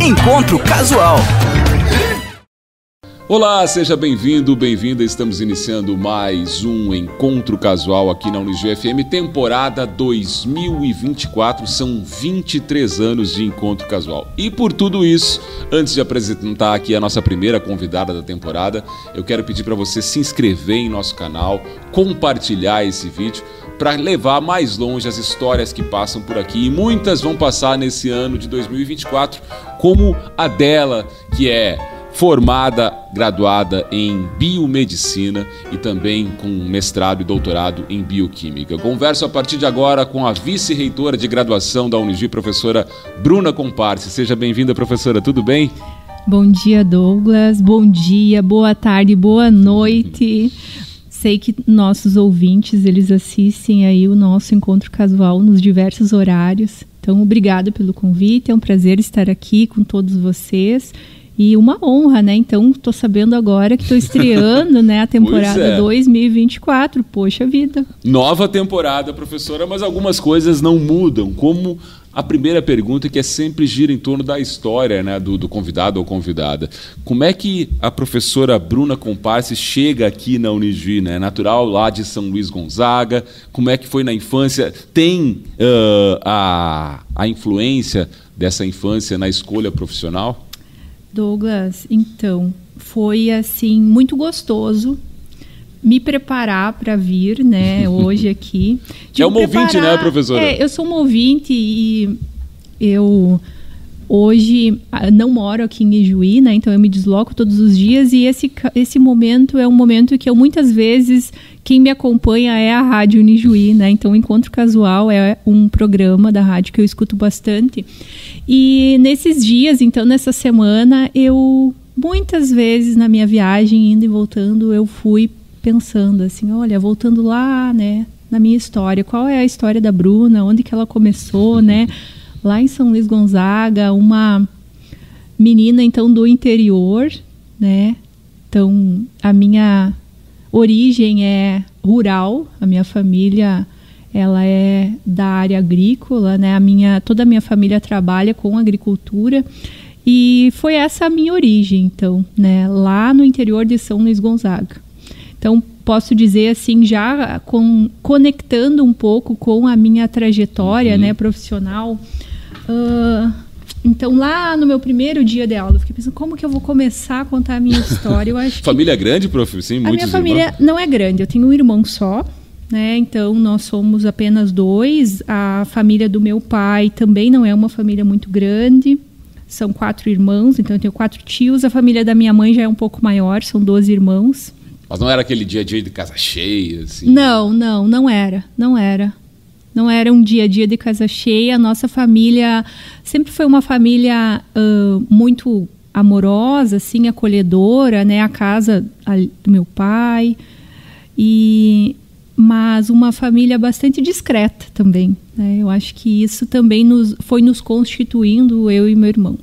Encontro Casual. Olá, seja bem-vindo, bem-vinda. Estamos iniciando mais um Encontro Casual aqui na Unijuí FM, temporada 2024. São 23 anos de Encontro Casual. E por tudo isso, antes de apresentar aqui a nossa primeira convidada da temporada, eu quero pedir para você se inscrever em nosso canal, compartilhar esse vídeo para levar mais longe as histórias que passam por aqui. E muitas vão passar nesse ano de 2024, como a dela, que é formada, graduada em biomedicina e também com mestrado e doutorado em bioquímica. Eu converso a partir de agora com a vice-reitora de graduação da Unijuí, professora Bruna Comparse. Seja bem-vinda, professora, tudo bem? Bom dia, Douglas. Bom dia, boa tarde, boa noite. Sei que nossos ouvintes, eles assistem aí o nosso Encontro Casual nos diversos horários. Então, obrigada pelo convite, é um prazer estar aqui com todos vocês. E uma honra, né? Então, estou sabendo agora que estou estreando, né, a temporada 2024. Poxa vida. Nova temporada, professora, mas algumas coisas não mudam. Como a primeira pergunta, que é sempre gira em torno da história, né, do convidado ou convidada. Como é que a professora Bruna Comparse chega aqui na Unijuí, né? Natural lá de São Luís Gonzaga. Como é que foi na infância? Tem a influência dessa infância na escolha profissional? Douglas, então, foi assim muito gostoso me preparar para vir, né, hoje aqui. É uma ouvinte, né, professora? Eu sou uma ouvinte e eu hoje não moro aqui em Ijuí, né, então eu me desloco todos os dias e esse momento é um momento que eu muitas vezes, quem me acompanha é a Rádio Unijuí, né, então o Encontro Casual é um programa da rádio que eu escuto bastante. E nesses dias, então nessa semana, eu muitas vezes na minha viagem, indo e voltando, eu fui pensando assim, olha, voltando lá, né, na minha história, qual é a história da Bruna, onde que ela começou, né, lá em São Luís Gonzaga, uma menina então do interior, né, então a minha origem é rural, a minha família ela é da área agrícola, né? Toda a minha família trabalha com agricultura e foi essa a minha origem, então, né? Lá no interior de São Luís Gonzaga. Então, posso dizer assim, já conectando um pouco com a minha trajetória, né, profissional. Então, lá no meu primeiro dia de aula, eu fiquei pensando, como que eu vou começar a contar a minha história? Eu acho família é grande, prof? Sim, muitos irmãos. A minha família não é grande, eu tenho um irmão só. Né? Então, nós somos apenas 2. A família do meu pai também não é uma família muito grande. São 4 irmãos, então eu tenho 4 tios. A família da minha mãe já é um pouco maior, são 12 irmãos. Mas não era aquele dia a dia de casa cheia? Assim? Não era. Não era um dia a dia de casa cheia. A nossa família sempre foi uma família muito amorosa, assim, acolhedora, né? A casa do meu pai. Mas uma família bastante discreta também, né? Eu acho que isso também foi nos constituindo, eu e meu irmão.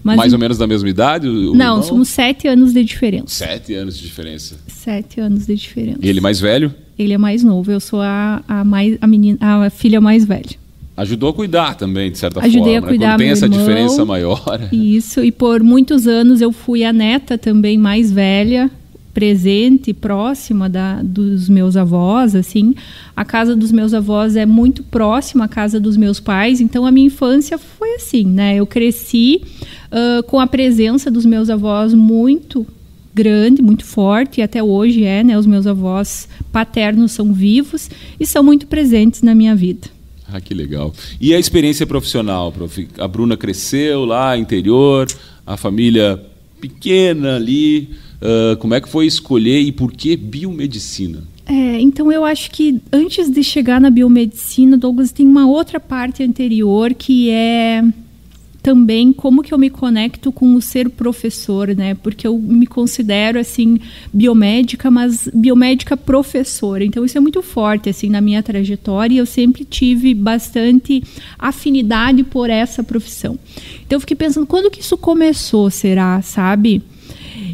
Mas, mais ou menos da mesma idade? Não, irmão? Somos 7 anos de diferença. 7 anos de diferença. 7 anos de diferença. E ele mais velho? Ele é mais novo, eu sou a filha mais velha. Ajudou a cuidar também, de certa Ajudei forma. A cuidar, né? Quando tem essa irmão, diferença maior. Isso, e por muitos anos eu fui a neta também mais velha, presente, próxima dos meus avós, assim. A casa dos meus avós é muito próxima à casa dos meus pais, então a minha infância foi assim, né? Eu cresci com a presença dos meus avós muito grande, muito forte, e até hoje né? Os meus avós paternos são vivos e são muito presentes na minha vida. Ah, que legal. E a experiência profissional, prof? A Bruna cresceu lá, interior, a família pequena ali. Como é que foi escolher e por que biomedicina? Então eu acho que antes de chegar na biomedicina, Douglas, tem uma outra parte anterior que é também como que eu me conecto com o ser professor, né? Porque eu me considero, assim, biomédica, mas biomédica professora. Então, isso é muito forte, assim, na minha trajetória e eu sempre tive bastante afinidade por essa profissão. Então, eu fiquei pensando, quando que isso começou, será, sabe?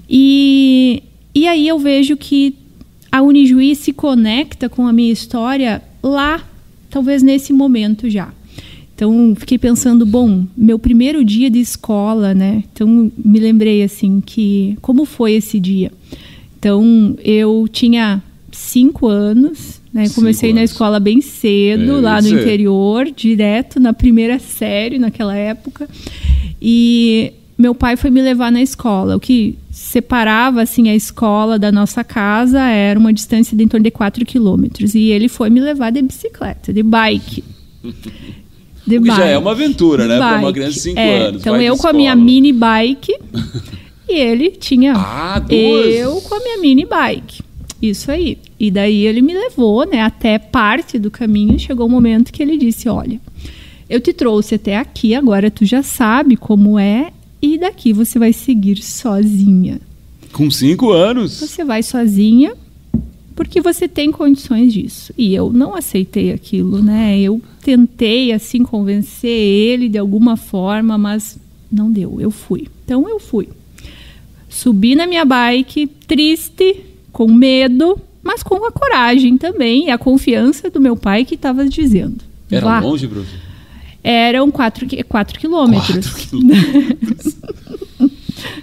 E aí eu vejo que a Unijuí se conecta com a minha história lá, talvez nesse momento já. Então, fiquei pensando, bom, meu primeiro dia de escola, né? Então, me lembrei, assim, que como foi esse dia? Então, eu tinha 5 anos, né? Comecei na escola bem cedo, lá no interior, direto na primeira série, naquela época. E meu pai foi me levar na escola. O que separava, assim, a escola da nossa casa era uma distância de em torno de 4 quilômetros. E ele foi me levar de bicicleta, de bike. Que já é uma aventura, né? Para uma criança de 5 anos. Então, eu com a minha mini bike e ele tinha duas. Eu com a minha mini bike. Isso aí. E daí ele me levou, né, até parte do caminho. Chegou um momento que ele disse, olha, eu te trouxe até aqui, agora tu já sabe como é e daqui você vai seguir sozinha. Com 5 anos? Você vai sozinha porque você tem condições disso. E eu não aceitei aquilo, né? Eu tentei, assim, convencer ele de alguma forma, mas não deu. Eu fui. Então, eu fui. Subi na minha bike, triste, com medo, mas com a coragem também e a confiança do meu pai que estava dizendo. Era longe, Bruno? Eram 4 quilômetros. 4 quilômetros.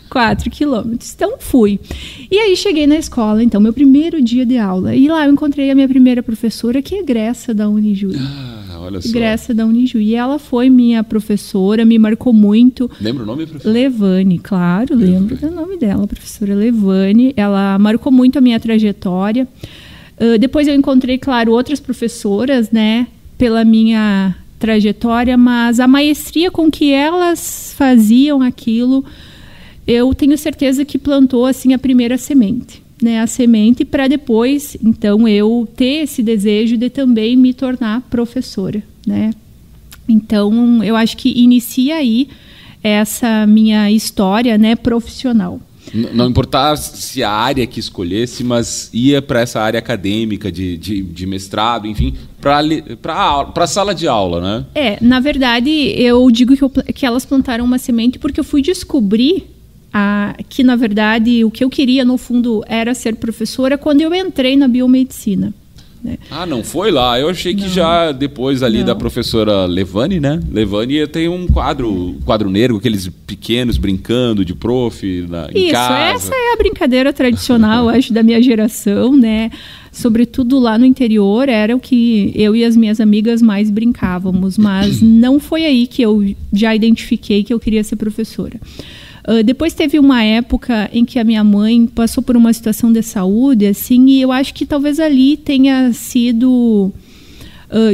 4 quilômetros. Então, fui. E aí, cheguei na escola, então, meu primeiro dia de aula. E lá eu encontrei a minha primeira professora, que é egressa da Unijuí. Olha só. Egressa da Unijuí. E ela foi minha professora, me marcou muito. Lembra o nome, professora? Levane, claro, lembro do nome dela, professora Levane. Ela marcou muito a minha trajetória. Depois eu encontrei, claro, outras professoras, né, pela minha trajetória, mas a maestria com que elas faziam aquilo, eu tenho certeza que plantou, assim, a primeira semente, né? A semente para depois, então, eu ter esse desejo de também me tornar professora, né? Então, eu acho que inicia aí essa minha história, né, profissional. Não importava se a área que escolhesse, mas ia para essa área acadêmica de mestrado, enfim, para a sala de aula, né? Na verdade, eu digo que elas plantaram uma semente porque eu fui descobrir que, na verdade, o que eu queria, no fundo, era ser professora quando eu entrei na biomedicina. Né? Não foi lá. Eu achei que já depois ali da professora Levane, né? Levane tem um quadro negro, aqueles pequenos brincando de prof em casa. Essa é a brincadeira tradicional, acho, da minha geração, né? Sobretudo lá no interior, era o que eu e as minhas amigas mais brincávamos, mas não foi aí que eu já identifiquei que eu queria ser professora. Depois teve uma época em que a minha mãe passou por uma situação de saúde, assim, e eu acho que talvez ali tenha sido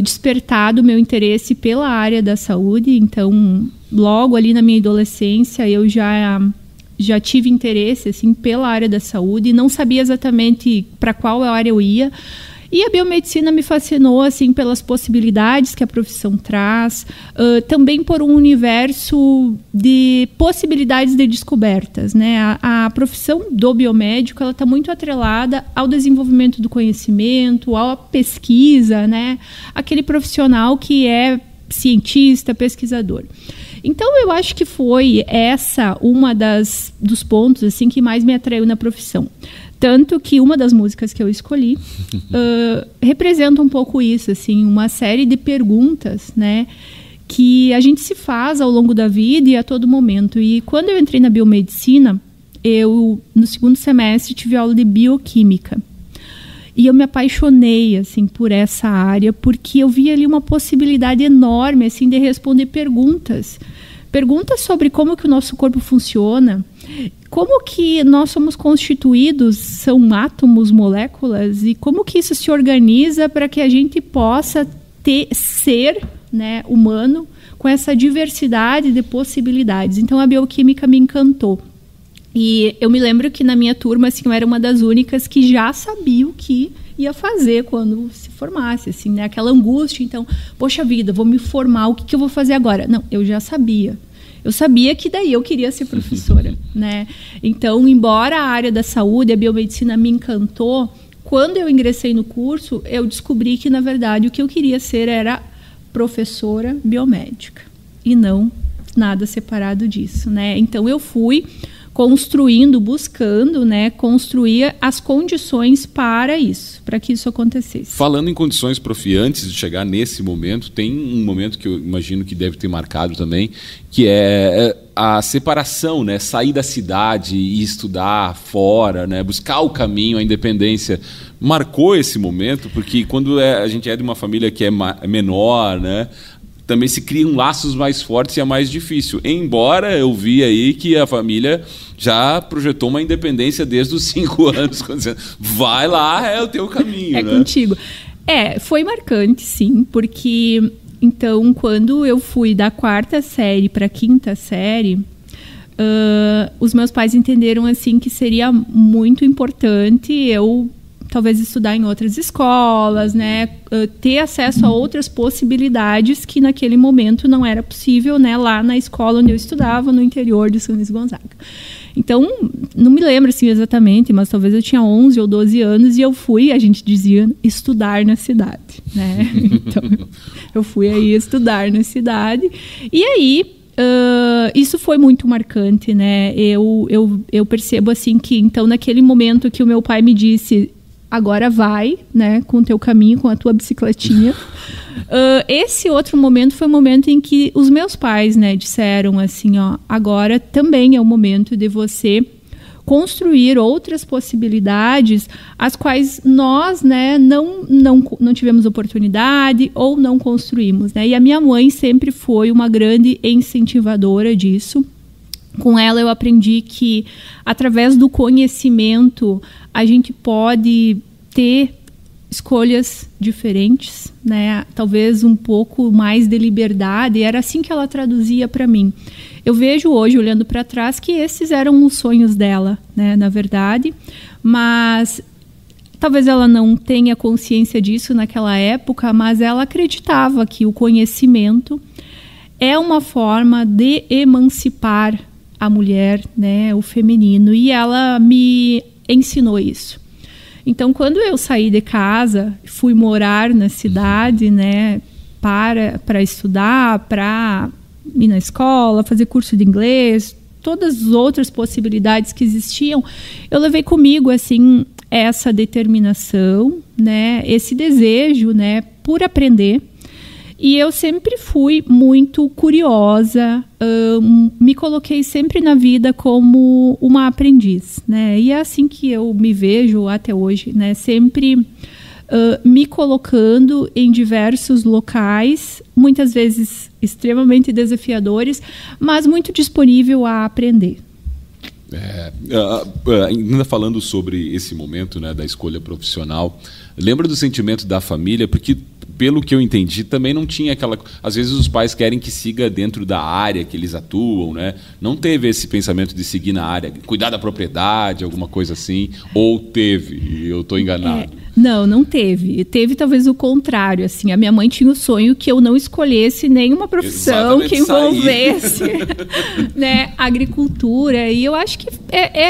despertado o meu interesse pela área da saúde. Então, logo ali na minha adolescência, eu já tive interesse, assim, pela área da saúde, não sabia exatamente para qual área eu ia. E a biomedicina me fascinou, assim, pelas possibilidades que a profissão traz, também por um universo de possibilidades de descobertas, né? A profissão do biomédico, ela está muito atrelada ao desenvolvimento do conhecimento, à pesquisa, né? Aquele profissional que é cientista, pesquisador. Então, eu acho que foi essa uma dos pontos, assim, que mais me atraiu na profissão. Tanto que uma das músicas que eu escolhi representa um pouco isso, assim, uma série de perguntas, né, que a gente se faz ao longo da vida e a todo momento. E quando eu entrei na biomedicina, eu, no segundo semestre, tive aula de bioquímica. E eu me apaixonei, assim, por essa área, porque eu vi ali uma possibilidade enorme, assim, de responder perguntas sobre como que o nosso corpo funciona, como que nós somos constituídos, são átomos, moléculas, e como que isso se organiza para que a gente possa ser, né, humano com essa diversidade de possibilidades. Então, a bioquímica me encantou. E eu me lembro que na minha turma, assim, eu era uma das únicas que já sabia o que ia fazer quando se formasse, assim, né? Aquela angústia, então, poxa vida, vou me formar, o que eu vou fazer agora? Não, eu já sabia. Eu sabia que daí eu queria ser professora, né? Então, embora a área da saúde, a biomedicina me encantou, quando eu ingressei no curso, eu descobri que, na verdade, o que eu queria ser era professora biomédica e não nada separado disso, né? Então, eu fui construindo, buscando, né, construir as condições para isso, para que isso acontecesse. Falando em condições, Prof, antes de chegar nesse momento, tem um momento que eu imagino que deve ter marcado também, que é a separação, né, sair da cidade e estudar fora, né, buscar o caminho, a independência. Marcou esse momento, porque quando a gente é de uma família que é menor, né, também se criam laços mais fortes e é mais difícil. Embora eu vi aí que a família já projetou uma independência desde os 5 anos, dizendo, vai lá, é o teu caminho. É, né? Contigo. Foi marcante, sim, porque, então, quando eu fui da 4ª série para a 5ª série, os meus pais entenderam, assim, que seria muito importante eu talvez estudar em outras escolas, né, ter acesso a outras possibilidades que naquele momento não era possível, né, lá na escola onde eu estudava, no interior de São Luís Gonzaga. Então, não me lembro assim exatamente, mas talvez eu tinha 11 ou 12 anos e eu fui, a gente dizia, estudar na cidade, né? Então, eu fui aí estudar na cidade. E aí, isso foi muito marcante, né? Eu percebo assim que, então, naquele momento que o meu pai me disse, agora vai, né, com o teu caminho, com a tua bicicletinha. Esse outro momento foi o momento em que os meus pais, né, disseram assim, ó, agora também é o momento de você construir outras possibilidades, as quais nós, né, não tivemos oportunidade ou não construímos, né? E a minha mãe sempre foi uma grande incentivadora disso. Com ela eu aprendi que, através do conhecimento, a gente pode ter escolhas diferentes, né? Talvez um pouco mais de liberdade. E era assim que ela traduzia para mim. Eu vejo hoje, olhando para trás, que esses eram os sonhos dela, né? Na verdade. Mas talvez ela não tenha consciência disso naquela época, mas ela acreditava que o conhecimento é uma forma de emancipar a mulher, né, o feminino, e ela me ensinou isso. Então, quando eu saí de casa, fui morar na cidade, né, para estudar, para ir na escola, fazer curso de inglês, todas as outras possibilidades que existiam, eu levei comigo, assim, essa determinação, né, esse desejo, né, por aprender. E eu sempre fui muito curiosa, me coloquei sempre na vida como uma aprendiz, né? E é assim que eu me vejo até hoje, né? Sempre me colocando em diversos locais, muitas vezes extremamente desafiadores, mas muito disponível a aprender. Ainda falando sobre esse momento, né, da escolha profissional, lembra do sentimento da família, porque pelo que eu entendi, também não tinha aquela... Às vezes os pais querem que siga dentro da área que eles atuam, né? Não teve esse pensamento de seguir na área, cuidar da propriedade, alguma coisa assim, ou teve, e eu estou enganado? Não teve. Teve talvez o contrário, assim. A minha mãe tinha o sonho que eu não escolhesse nenhuma profissão que envolvesse né, agricultura. E eu acho que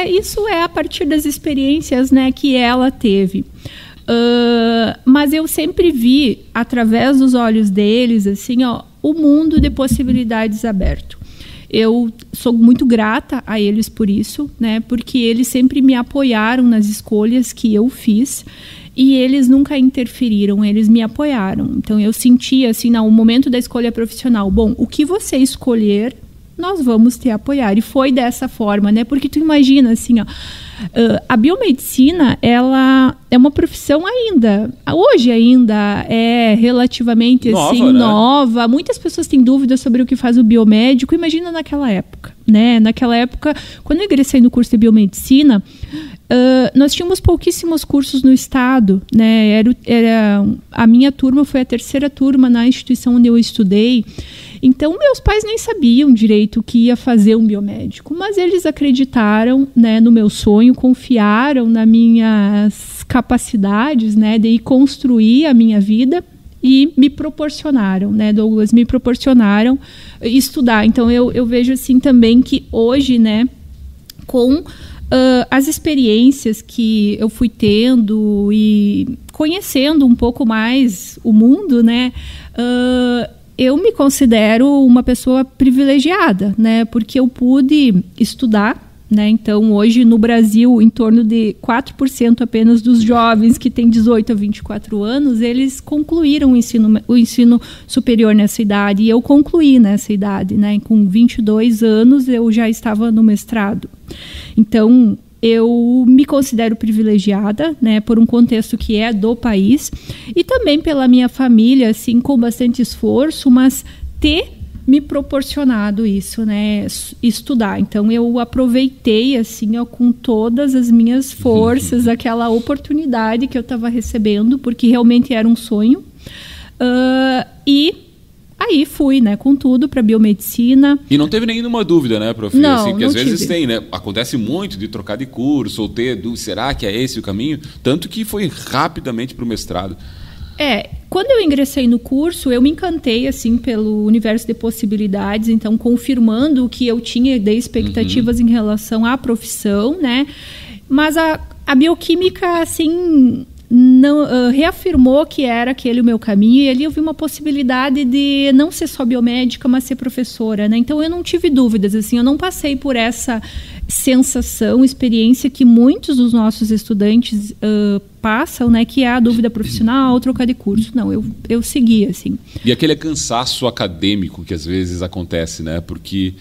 isso é a partir das experiências, né, que ela teve. Mas eu sempre vi, através dos olhos deles, assim, ó, o mundo de possibilidades aberto. Eu sou muito grata a eles por isso, né? Porque eles sempre me apoiaram nas escolhas que eu fiz e eles nunca interferiram, eles me apoiaram. Então eu sentia assim, no momento da escolha profissional, bom, o que você escolher, nós vamos te apoiar. E foi dessa forma, né? Porque tu imagina assim, ó, a biomedicina, ela é uma profissão ainda, hoje ainda é relativamente nova, assim, né? Nova. Muitas pessoas têm dúvidas sobre o que faz o biomédico. Imagina naquela época, né? Naquela época, quando eu ingressei no curso de biomedicina, nós tínhamos pouquíssimos cursos no estado, né? A minha turma foi a 3ª turma na instituição onde eu estudei. Então, meus pais nem sabiam direito o que ia fazer um biomédico, mas eles acreditaram, né, no meu sonho, confiaram nas minhas capacidades, né, de construir a minha vida e me proporcionaram, né, Douglas, me proporcionaram estudar. Então, eu vejo assim também que hoje, né, com as experiências que eu fui tendo e conhecendo um pouco mais o mundo, né, eu me considero uma pessoa privilegiada, né? Porque eu pude estudar, né? Então, hoje no Brasil, em torno de 4% apenas dos jovens que têm 18 a 24 anos, eles concluíram o ensino superior nessa idade. E eu concluí nessa idade, né? Com 22 anos, eu já estava no mestrado. Então, eu me considero privilegiada, né, por um contexto que é do país e também pela minha família, assim, com bastante esforço, mas ter me proporcionado isso, né, estudar. Então, eu aproveitei, assim, ó, com todas as minhas forças, aquela oportunidade que eu estava recebendo, porque realmente era um sonho. E aí fui, né, com tudo para biomedicina. E não teve nenhuma dúvida, né, prof? Não, assim, porque não às vezes tive. tem, né? Acontece muito de trocar de curso ou ter dúvida, será que é esse o caminho? Tanto que foi rapidamente para o mestrado. Quando eu ingressei no curso, eu me encantei, assim, pelo universo de possibilidades, então, confirmando o que eu tinha de expectativas em relação à profissão, né? Mas a bioquímica, assim, não, reafirmou que era aquele o meu caminho, e ali eu vi uma possibilidade de não ser só biomédica, mas ser professora, né? Então, eu não tive dúvidas, assim, eu não passei por essa sensação, experiência que muitos dos nossos estudantes passam, né, que é a dúvida profissional, trocar de curso. Não, eu segui, assim. E aquele cansaço acadêmico que às vezes acontece, né, porque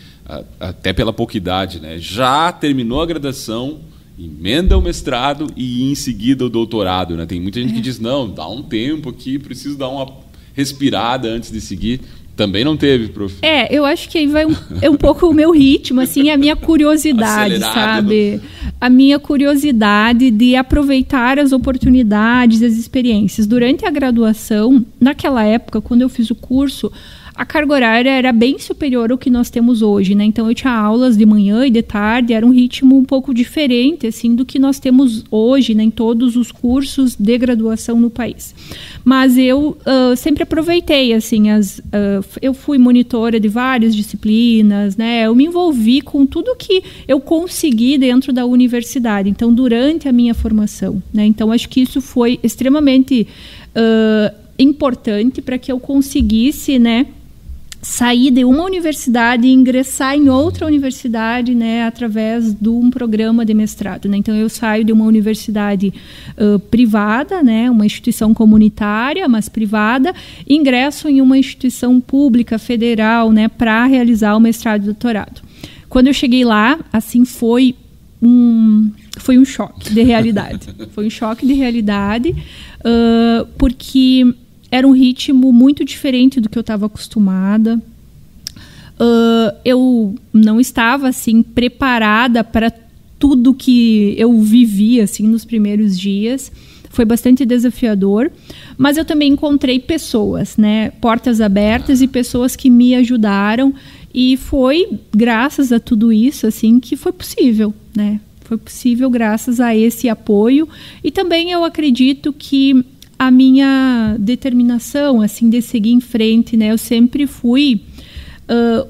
até pela pouca idade, né, já terminou a graduação, emenda o mestrado e em seguida o doutorado, né? Tem muita gente que diz, não, dá um tempo aqui, preciso dar uma respirada antes de seguir. Também não teve, prof. Eu acho que aí vai um pouco o meu ritmo, assim, a minha curiosidade, sabe? A minha curiosidade de aproveitar as oportunidades, as experiências. Durante a graduação, naquela época, quando eu fiz o curso, a carga horária era bem superior ao que nós temos hoje, né? Então, eu tinha aulas de manhã e de tarde, era um ritmo um pouco diferente, assim, do que nós temos hoje, né, em todos os cursos de graduação no país. Mas eu sempre aproveitei, assim, eu fui monitora de várias disciplinas, né? Eu me envolvi com tudo que eu consegui dentro da universidade, então, durante a minha formação, né? Então, acho que isso foi extremamente importante para que eu conseguisse, né, sair de uma universidade e ingressar em outra universidade, né, através de um programa de mestrado, né? Então, eu saio de uma universidade privada, né, uma instituição comunitária, mas privada, e ingresso em uma instituição pública, federal, né, para realizar o mestrado e doutorado. Quando eu cheguei lá, assim, foi um choque de realidade. Foi um choque de realidade, porque era um ritmo muito diferente do que eu estava acostumada. Eu não estava, assim, preparada para tudo que eu vivi, assim, nos primeiros dias. Foi bastante desafiador, mas eu também encontrei pessoas, né, portas abertas e pessoas que me ajudaram, e foi graças a tudo isso, assim, que foi possível, né? Foi possível graças a esse apoio, e também eu acredito que a minha determinação, assim, de seguir em frente, né? Eu sempre fui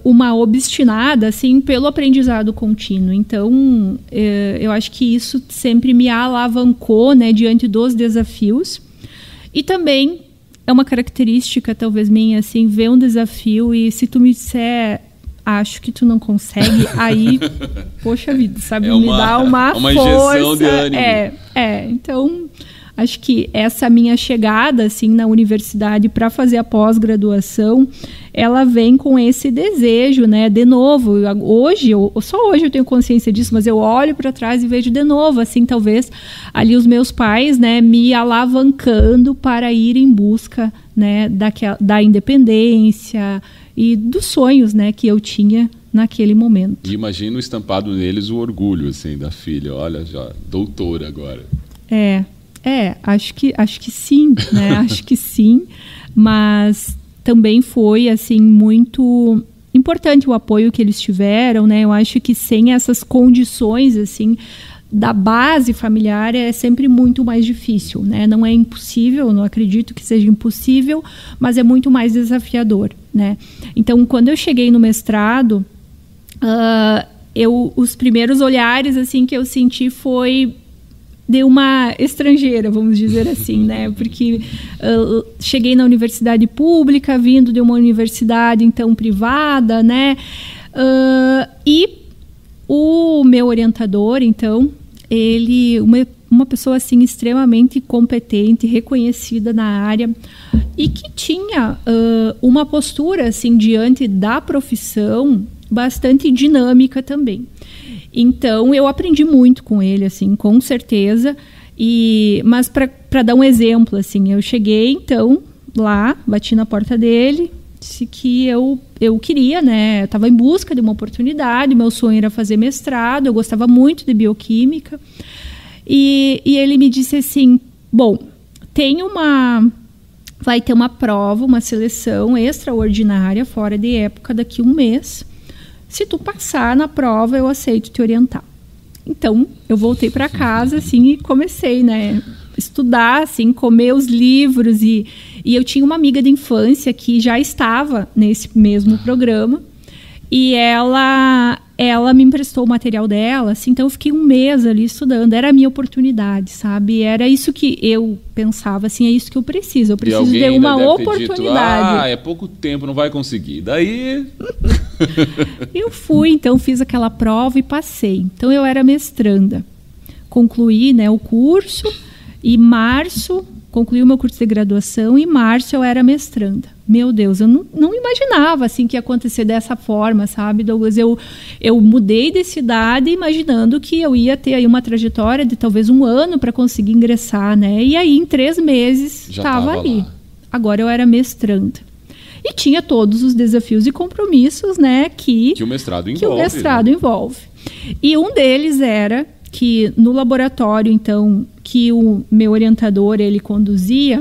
uma obstinada, assim, pelo aprendizado contínuo. Então, eu acho que isso sempre me alavancou, né, diante dos desafios. E também é uma característica, talvez minha, assim, ver um desafio e se tu me disser, acho que tu não consegue, aí, poxa vida, sabe, me dá uma força. Injeção de ânimo. Então, acho que essa minha chegada, assim, na universidade para fazer a pós-graduação, ela vem com esse desejo, né? De novo, só hoje eu tenho consciência disso, mas eu olho para trás e vejo de novo, assim, talvez ali os meus pais, né, me alavancando para ir em busca, né, da independência e dos sonhos, né, que eu tinha naquele momento. E imagina o estampado neles, o orgulho, assim, da filha. Olha, já doutora agora. Acho que sim, né? Acho que sim, mas também foi, assim, muito importante o apoio que eles tiveram, né? Eu acho que sem essas condições, assim, da base familiar é sempre muito mais difícil, né? Não é impossível, não acredito que seja impossível, mas é muito mais desafiador, né? Então, quando eu cheguei no mestrado, os primeiros olhares, assim, que eu senti foi de uma estrangeira, vamos dizer assim, né? Porque cheguei na universidade pública, vindo de uma universidade, então, privada, né? E o meu orientador, então, ele, uma pessoa assim extremamente competente, reconhecida na área e que tinha uma postura assim diante da profissão bastante dinâmica também. Então eu aprendi muito com ele, assim, com certeza. Mas para dar um exemplo, assim, eu cheguei então lá, bati na porta dele, disse que eu queria, né? Eu estava em busca de uma oportunidade, meu sonho era fazer mestrado, eu gostava muito de bioquímica. E ele me disse assim, bom, vai ter uma prova, uma seleção extraordinária, fora de época, daqui a um mês. Se tu passar na prova, eu aceito te orientar. Então, eu voltei para casa, assim, e comecei, né, estudar, assim, comer os livros. E eu tinha uma amiga de infância que já estava nesse mesmo programa. E ela me emprestou o material dela, assim, então eu fiquei um mês ali estudando. Era a minha oportunidade, sabe? Era isso que eu pensava, assim, é isso que eu preciso. Eu preciso de uma oportunidade. É pouco tempo, não vai conseguir. Daí... Eu fui, então, fiz aquela prova e passei. Então, eu era mestranda. Concluí, né, o curso e março... Concluí o meu curso de graduação e em março eu era mestranda. Meu Deus, eu não imaginava assim que ia acontecer dessa forma, sabe, Douglas? Eu mudei de cidade imaginando que eu ia ter aí uma trajetória de talvez um ano para conseguir ingressar, né? E aí em 3 meses estava ali. Lá. Agora eu era mestranda. E tinha todos os desafios e compromissos, né, que o mestrado envolve. E um deles era que no laboratório, então, que o meu orientador ele conduzia,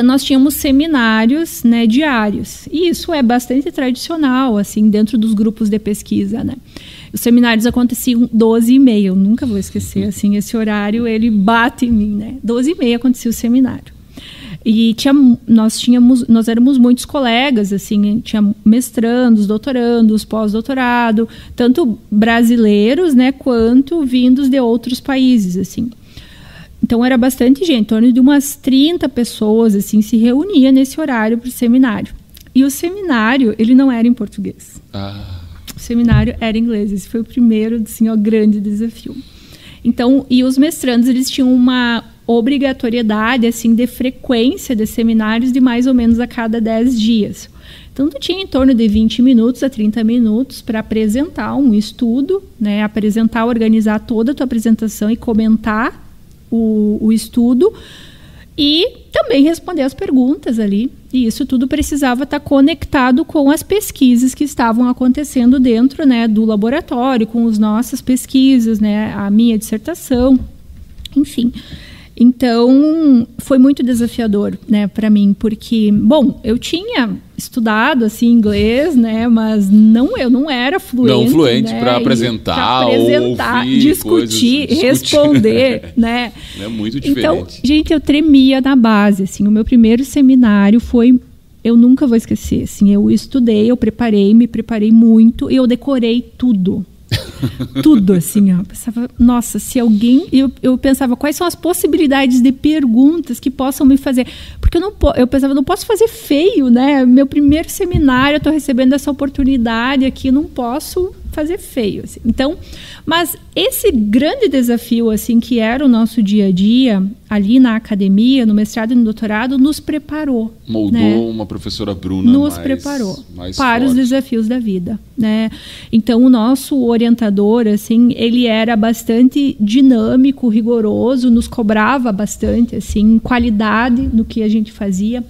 nós tínhamos seminários, né, diários. E isso é bastante tradicional, assim, dentro dos grupos de pesquisa, né? Os seminários aconteciam 12h30, eu nunca vou esquecer, assim, esse horário, ele bate em mim, né? 12h30 acontecia o seminário. E nós éramos muitos colegas, assim, tinha mestrandos, doutorandos, pós-doutorado, tanto brasileiros, né, quanto vindos de outros países, assim. Então era bastante gente, em torno de umas 30 pessoas, assim, se reunia nesse horário para o seminário. E o seminário, ele não era em português. O seminário era em inglês. Esse foi o primeiro, assim, grande desafio. Então, e os mestrandos, eles tinham uma obrigatoriedade, assim, de frequência de seminários de mais ou menos a cada 10 dias. Então, tu tinha em torno de 20 minutos a 30 minutos para apresentar um estudo, né, organizar toda a tua apresentação e comentar o estudo e também responder as perguntas ali. E isso tudo precisava estar conectado com as pesquisas que estavam acontecendo dentro, né, do laboratório, com as nossas pesquisas, né, a minha dissertação, enfim. Então, foi muito desafiador, né, para mim, porque, bom, eu tinha estudado, assim, inglês, né, mas eu não era fluente. Não fluente, né, para apresentar, ouvir, discutir, responder, né. É muito diferente. Então, gente, eu tremia na base, assim, o meu primeiro seminário foi... Eu nunca vou esquecer, assim, eu estudei, me preparei muito, e eu decorei tudo. Tudo, assim, ó. Eu pensava, nossa, se alguém... Eu pensava, quais são as possibilidades de perguntas que possam me fazer? Porque eu pensava, não posso fazer feio, né? Meu primeiro seminário, eu estou recebendo essa oportunidade aqui, não posso fazer feio, assim. Então, mas esse grande desafio, assim, que era o nosso dia a dia, ali na academia, no mestrado e no doutorado, nos preparou. Moldou, né? Uma professora Bruna nos preparou mais para forte. Os desafios da vida, né? Então, o nosso orientador, assim, ele era bastante dinâmico, rigoroso, nos cobrava bastante, assim, qualidade no que a gente fazia.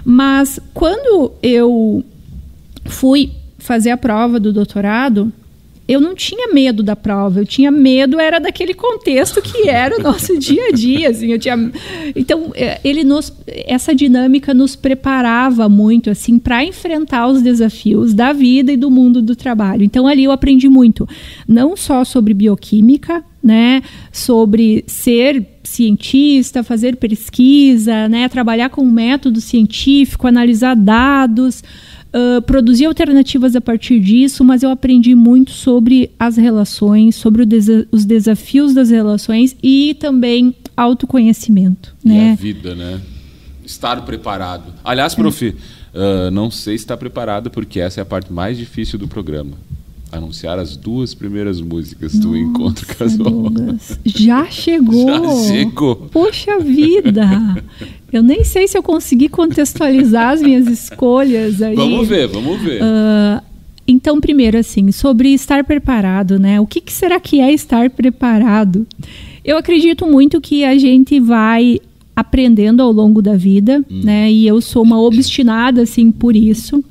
Mas, quando eu fui fazer a prova do doutorado, eu não tinha medo da prova, eu tinha medo era daquele contexto que era o nosso dia a dia, assim, então essa dinâmica nos preparava muito, assim, para enfrentar os desafios da vida e do mundo do trabalho. Então ali eu aprendi muito, não só sobre bioquímica, né, sobre ser cientista, fazer pesquisa, né, trabalhar com método científico, analisar dados, produzir alternativas a partir disso, mas eu aprendi muito sobre as relações, sobre os desafios das relações e também autoconhecimento. E né? A vida, né? Estar preparado. Aliás, prof, não sei se está preparado, porque essa é a parte mais difícil do programa. anunciar as 2 primeiras músicas do Encontro Casual. Douglas, já chegou! Já chegou! Poxa vida! Eu nem sei se eu consegui contextualizar as minhas escolhas aí. Vamos ver. Então, primeiro, assim, sobre estar preparado, né? O que será que é estar preparado? Eu acredito muito que a gente vai aprendendo ao longo da vida, né? E eu sou uma obstinada, assim, por isso.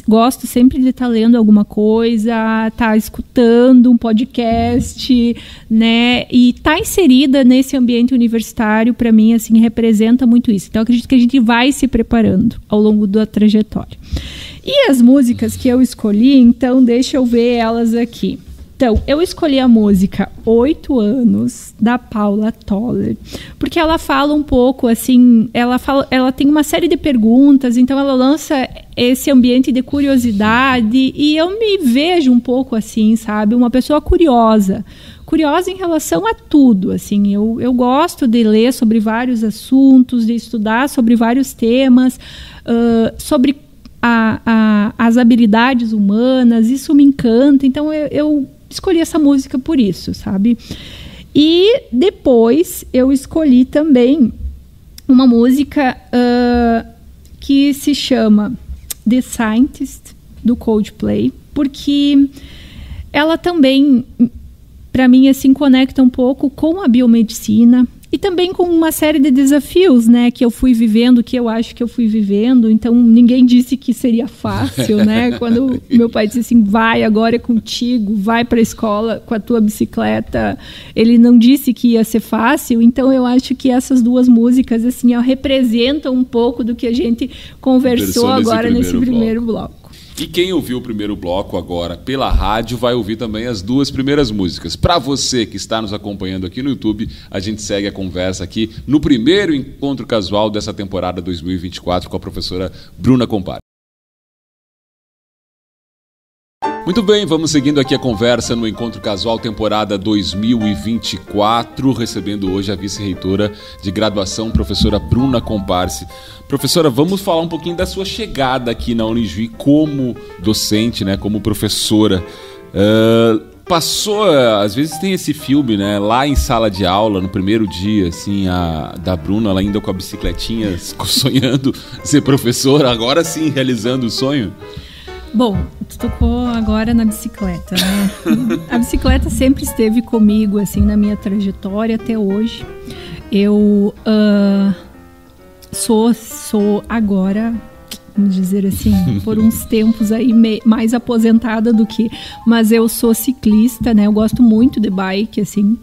Gosto sempre de estar lendo alguma coisa, estar escutando um podcast, né? E estar inserida nesse ambiente universitário, para mim, assim, representa muito isso. Então, eu acredito que a gente vai se preparando ao longo da trajetória. E as músicas que eu escolhi, então, deixa eu ver elas aqui. Então, eu escolhi a música 8 Anos, da Paula Toller, porque ela fala um pouco, assim, ela tem uma série de perguntas, então ela lança esse ambiente de curiosidade, e eu me vejo um pouco assim, sabe? Uma pessoa curiosa em relação a tudo, assim. Eu gosto de ler sobre vários assuntos, de estudar sobre vários temas, sobre as habilidades humanas, isso me encanta, então eu escolhi essa música por isso, sabe? E depois eu escolhi também uma música que se chama The Scientist, do Coldplay, porque ela também, para mim, assim, conecta um pouco com a biomedicina e também com uma série de desafios, né, que eu fui vivendo, que eu acho que eu fui vivendo. Então, ninguém disse que seria fácil, né? Quando meu pai disse assim, vai, agora é contigo, vai para a escola com a tua bicicleta, ele não disse que ia ser fácil. Então, eu acho que essas 2 músicas, assim, representam um pouco do que a gente conversou agora nesse primeiro bloco. E quem ouviu o primeiro bloco agora pela rádio vai ouvir também as 2 primeiras músicas. Para você que está nos acompanhando aqui no YouTube, a gente segue a conversa aqui no primeiro Encontro Casual dessa temporada 2024 com a professora Bruna Compari. Muito bem, vamos seguindo aqui a conversa no Encontro Casual temporada 2024, recebendo hoje a vice-reitora de graduação, professora Bruna Comparsi. Professora, vamos falar um pouquinho da sua chegada aqui na Unijuí como docente, né, como professora. Passou, às vezes tem esse filme, né, lá em sala de aula, no primeiro dia, assim, da Bruna, ela ainda com a bicicletinha, sonhando ser professora, agora sim, realizando o sonho. Bom, tu tocou agora na bicicleta, né? A bicicleta sempre esteve comigo, assim, na minha trajetória até hoje. Eu sou agora, vamos dizer assim, por uns tempos aí mais aposentada do que... Mas eu sou ciclista, né? Eu gosto muito de bike, assim.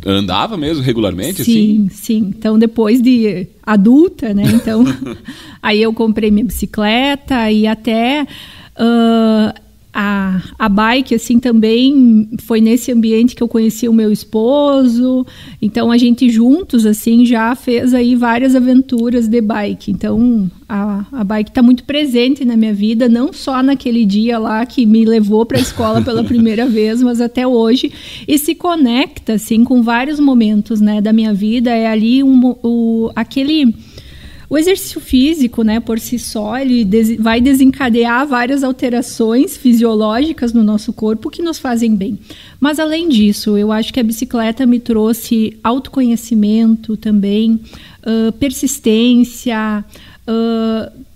Andava mesmo regularmente, sim, assim? Sim. Então, depois de adulta, né? Então, aí eu comprei minha bicicleta e até... A bike, assim, também foi nesse ambiente que eu conheci o meu esposo. Então, a gente juntos, assim, já fez aí várias aventuras de bike. Então, a bike está muito presente na minha vida, não só naquele dia lá que me levou para a escola pela primeira vez, mas até hoje. E se conecta, assim, com vários momentos, né, da minha vida. É ali o exercício físico, né, por si só, ele vai desencadear várias alterações fisiológicas no nosso corpo que nos fazem bem. Mas, além disso, eu acho que a bicicleta me trouxe autoconhecimento também, persistência,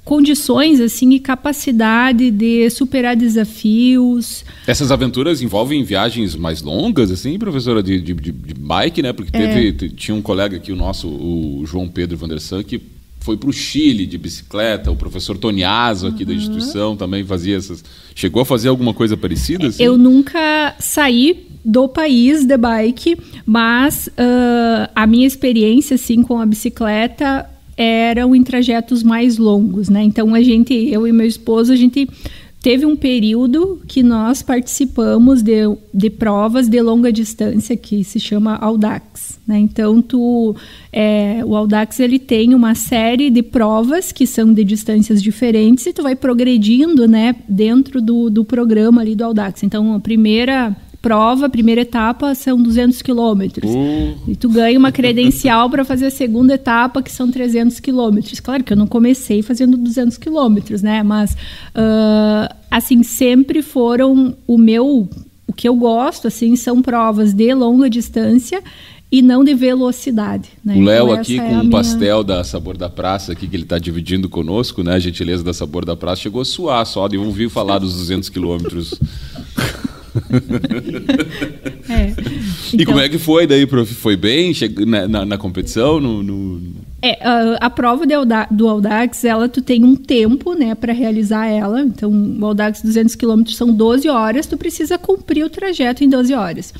condições, assim, e capacidade de superar desafios. Essas aventuras envolvem viagens mais longas, assim, professora, de bike, né? Porque tinha um colega aqui, o João Pedro Vandersan, que foi para o Chile de bicicleta, o professor Toniaso aqui da instituição também fazia essas... Chegou a fazer alguma coisa parecida? Assim? Eu nunca saí do país de bike, mas a minha experiência, assim, com a bicicleta eram em trajetos mais longos, né? Então, eu e meu esposo, a gente teve um período que nós participamos de provas de longa distância, que se chama Audax, né? Então, o Audax, ele tem uma série de provas que são de distâncias diferentes e tu vai progredindo, né, dentro do programa ali do Audax. Então, a prova, a primeira etapa são 200 quilômetros. E tu ganha uma credencial para fazer a segunda etapa, que são 300 quilômetros. Claro que eu não comecei fazendo 200 quilômetros, né? Mas, assim, sempre foram o que eu gosto, assim, são provas de longa distância e não de velocidade, né? O Léo aqui com um pastel da Sabor da Praça aqui, que ele está dividindo conosco, né? A gentileza da Sabor da Praça, chegou a suar só de ouvir falar dos 200 quilômetros. E como é que foi daí, prof? Foi bem? Na competição? A prova do Audax, tu tem um tempo, né, para realizar ela. Então, o Audax 200 km são 12 horas, tu precisa cumprir o trajeto em 12 horas.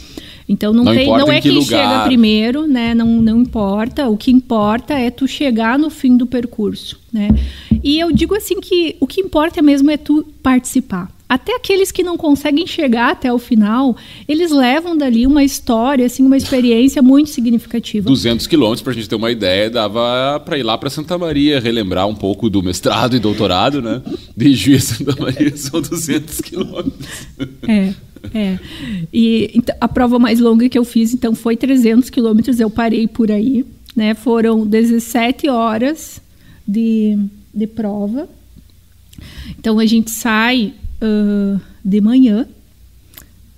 Então, não é quem chega primeiro, né, não importa. O que importa é tu chegar no fim do percurso, né? E eu digo assim que o que importa mesmo é tu participar. Até aqueles que não conseguem chegar até o final, eles levam dali uma história, assim, uma experiência muito significativa. 200 quilômetros, para a gente ter uma ideia, dava para ir lá para Santa Maria, relembrar um pouco do mestrado e doutorado, né? De Juiz a Santa Maria são 200 quilômetros. E então, a prova mais longa que eu fiz, então, foi 300 quilômetros, eu parei por aí, né? Foram 17 horas de prova. Então, a gente sai de manhã,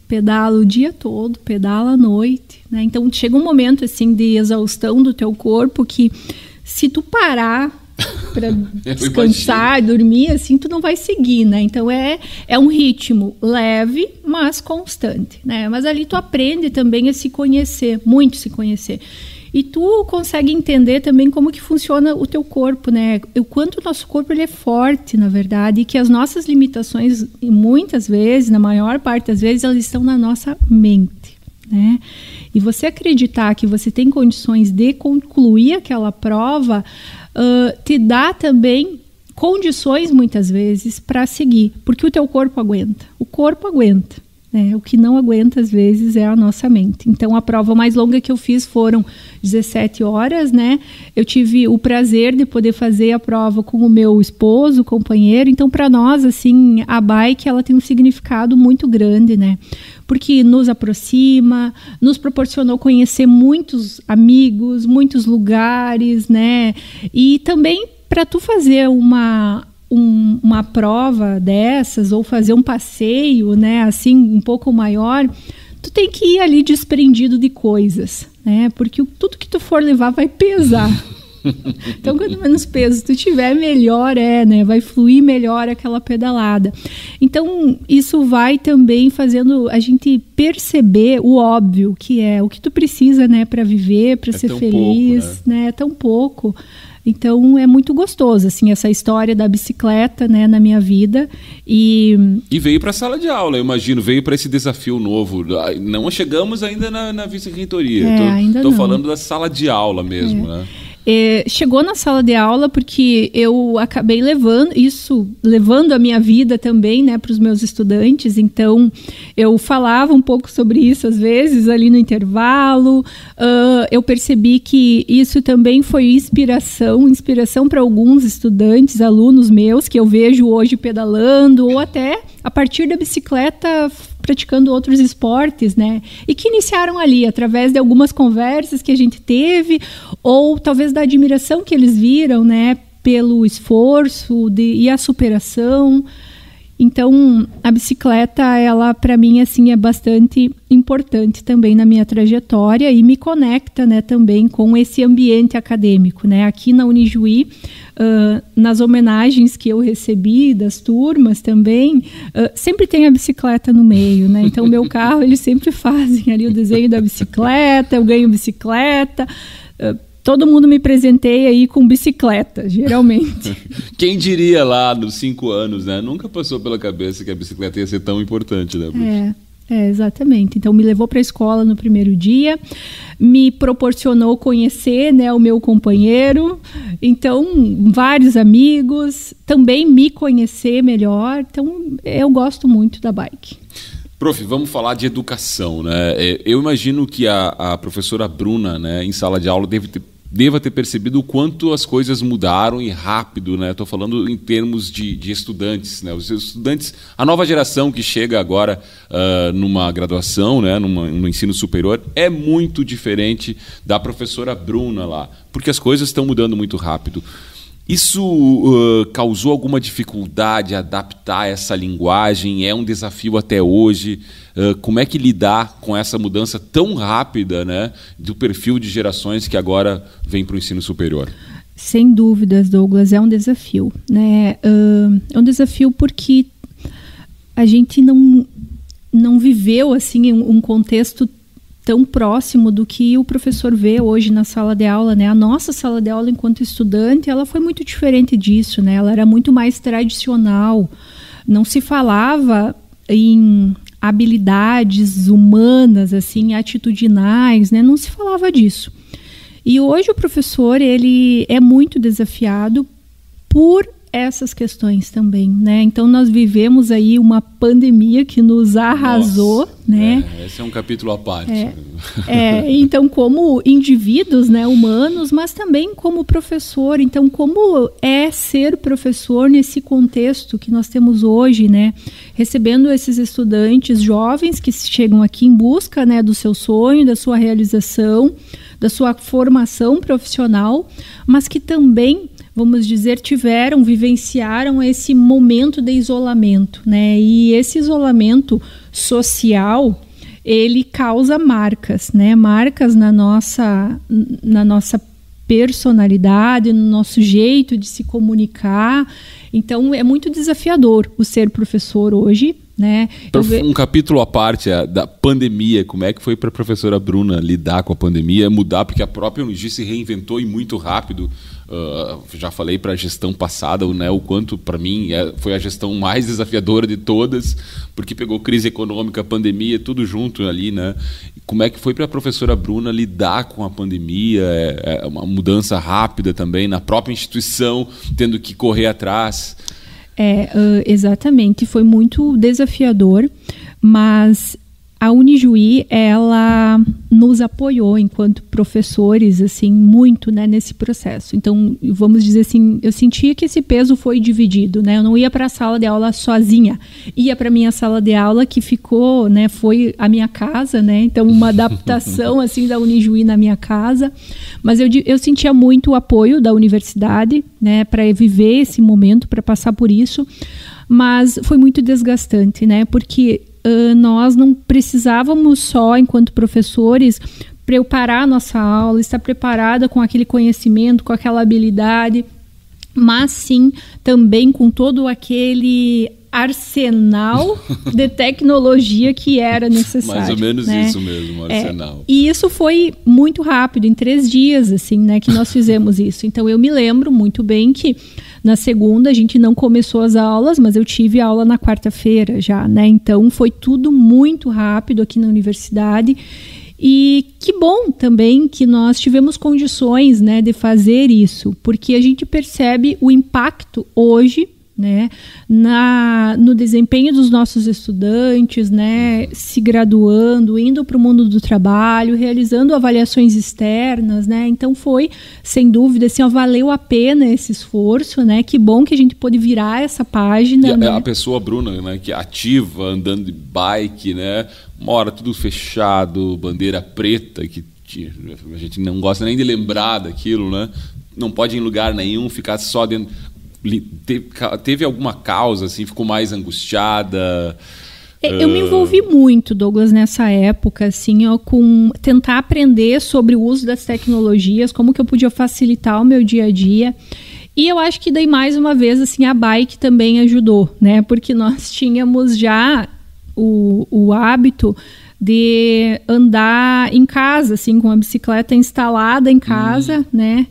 pedala o dia todo, pedala à noite, né? Então chega um momento assim de exaustão do teu corpo que se tu parar para descansar, dormir, assim, tu não vai seguir, né? Então é um ritmo leve, mas constante, né? Mas ali tu aprende também a se conhecer, muito se conhecer. E tu consegue entender também como que funciona o teu corpo, né? O quanto o nosso corpo ele é forte, na verdade, e que as nossas limitações, muitas vezes, na maior parte das vezes, elas estão na nossa mente, né? E você acreditar que você tem condições de concluir aquela prova, te dá também condições, muitas vezes, para seguir, porque o teu corpo aguenta. O corpo aguenta. O que não aguenta, às vezes, é a nossa mente. Então, a prova mais longa que eu fiz foram 17 horas, né? Eu tive o prazer de poder fazer a prova com o meu esposo, companheiro. Então, para nós, assim, a bike, ela tem um significado muito grande, né? Porque nos aproxima, nos proporcionou conhecer muitos amigos, muitos lugares, né? E também, para tu fazer uma prova dessas ou fazer um passeio, né, assim, um pouco maior, tu tem que ir ali desprendido de coisas, né, porque tudo que tu for levar vai pesar. Então, quanto menos peso tu tiver, melhor né, vai fluir melhor aquela pedalada. Então, isso vai também fazendo a gente perceber o óbvio, que é o que tu precisa, né, para viver, para ser feliz, pouco, né? É tão pouco. Então, é muito gostoso, assim, essa história da bicicleta, né, na minha vida. E veio para a sala de aula, eu imagino, veio para esse desafio novo. Não chegamos ainda na vice-reitoria. Estou falando da sala de aula mesmo, né? Chegou na sala de aula porque eu acabei levando a minha vida também, né, para os meus estudantes. Então eu falava um pouco sobre isso às vezes ali no intervalo. Eu percebi que isso também foi inspiração para alguns estudantes, alunos meus que eu vejo hoje pedalando ou até a partir da bicicleta praticando outros esportes, né? E que iniciaram ali, através de algumas conversas que a gente teve, ou talvez da admiração que eles viram, né? Pelo esforço e a superação. Então, a bicicleta, ela, para mim, assim, é bastante importante também na minha trajetória e me conecta, né, também com esse ambiente acadêmico, né? Aqui na Unijuí, nas homenagens que eu recebi das turmas também, sempre tem a bicicleta no meio, né? Então, o meu carro, eles sempre fazem ali o desenho da bicicleta, eu ganho bicicleta. Todo mundo me presenteia aí com bicicleta, geralmente. Quem diria lá nos 5 anos, né? Nunca passou pela cabeça que a bicicleta ia ser tão importante, né? Exatamente. Então, me levou para a escola no primeiro dia, me proporcionou conhecer, né, o meu companheiro, então, vários amigos, também me conhecer melhor. Então, eu gosto muito da bike. Prof, vamos falar de educação, né? Eu imagino que a professora Bruna, né, em sala de aula, deva ter percebido o quanto as coisas mudaram e rápido, né? Estou falando em termos de estudantes, né? Os estudantes, a nova geração que chega agora numa graduação, né? No ensino superior, é muito diferente da professora Bruna lá, porque as coisas estão mudando muito rápido. Isso causou alguma dificuldade a adaptar essa linguagem? É um desafio até hoje? Como é que lidar com essa mudança tão rápida, né, do perfil de gerações que agora vem para o ensino superior? Sem dúvidas, Douglas, é um desafio, né? É um desafio porque a gente não viveu assim um contexto tão próximo do que o professor vê hoje na sala de aula, né? A nossa sala de aula enquanto estudante, ela foi muito diferente disso, né? Ela era muito mais tradicional, não se falava em habilidades humanas, assim, atitudinais, né? Não se falava disso. E hoje o professor, ele é muito desafiado por essas questões também, né? Então nós vivemos aí uma pandemia que nos arrasou, nossa, né? Esse é um capítulo à parte. Então como indivíduos, né, humanos, mas também como professor. Então como é ser professor nesse contexto que nós temos hoje, né? Recebendo esses estudantes jovens que chegam aqui em busca, né, do seu sonho, da sua realização, da sua formação profissional, mas que também, vamos dizer, vivenciaram esse momento de isolamento, né? E esse isolamento social, ele causa marcas, né? Marcas na nossa personalidade, no nosso jeito de se comunicar. Então, é muito desafiador o ser professor hoje, né? Um capítulo à parte da pandemia, como é que foi para a professora Bruna lidar com a pandemia, mudar, porque a própria UniG se reinventou e muito rápido. Já falei para a gestão passada, né, o quanto para mim foi a gestão mais desafiadora de todas, porque pegou crise econômica, pandemia, tudo junto ali, né? Como é que foi para a professora Bruna lidar com a pandemia? É uma mudança rápida também na própria instituição, tendo que correr atrás. Exatamente, foi muito desafiador, mas a Unijuí, ela nos apoiou enquanto professores, assim, muito, né, nesse processo. Então, vamos dizer assim, eu sentia que esse peso foi dividido, né? Eu não ia para a sala de aula sozinha, ia para minha sala de aula que ficou, né, foi a minha casa, né? Então, uma adaptação assim da Unijuí na minha casa. Mas eu sentia muito o apoio da universidade, né, para viver esse momento, para passar por isso. Mas foi muito desgastante, né? Porque nós não precisávamos só, enquanto professores, preparar a nossa aula, estar preparada com aquele conhecimento, com aquela habilidade, mas sim também com todo aquele arsenal de tecnologia que era necessário. Mais ou menos, né? Isso mesmo, arsenal. E isso foi muito rápido, em 3 dias, assim, né, que nós fizemos isso. Então eu me lembro muito bem que na segunda a gente não começou as aulas, mas eu tive aula na quarta-feira já, né? Então foi tudo muito rápido aqui na universidade. E que bom também que nós tivemos condições, né, de fazer isso, porque a gente percebe o impacto hoje, né, no desempenho dos nossos estudantes, né, se graduando, indo para o mundo do trabalho, realizando avaliações externas, né? Então foi, sem dúvida, assim, valeu a pena esse esforço, né? Que bom que a gente pôde virar essa página. E né? A pessoa, Bruna, né, que é ativa, andando de bike, né? Mora tudo fechado, bandeira preta, que a gente não gosta nem de lembrar daquilo, né? Não pode ir em lugar nenhum, ficar só dentro. Teve alguma causa, assim, ficou mais angustiada? Eu me envolvi muito, Douglas, nessa época, assim, com tentar aprender sobre o uso das tecnologias, como que eu podia facilitar o meu dia a dia. E eu acho que daí, mais uma vez, assim, a bike também ajudou, né? Porque nós tínhamos já o hábito de andar em casa, assim, com a bicicleta instalada em casa, né?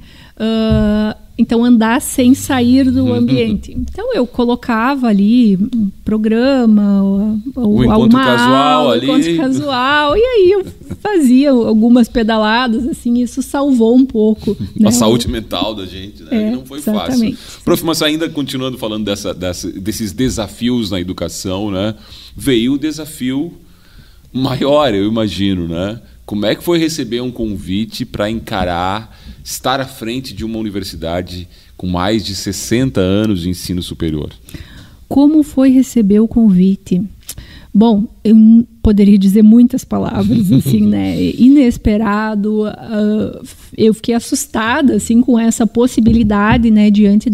Então, andar sem sair do ambiente. Então, eu colocava ali um programa, o encontro casual ali. Encontro casual, e aí eu fazia algumas pedaladas, assim, isso salvou um pouco. Né? A saúde mental da gente, né? Não foi exatamente. Fácil. Prof, mas ainda continuando falando desses desafios na educação, né? Veio o desafio maior, eu imagino, né? Como é que foi receber um convite para estar à frente de uma universidade com mais de 60 anos de ensino superior? Como foi receber o convite? Bom, eu poderia dizer muitas palavras, assim, né? Inesperado, eu fiquei assustada, assim, com essa possibilidade, né, diante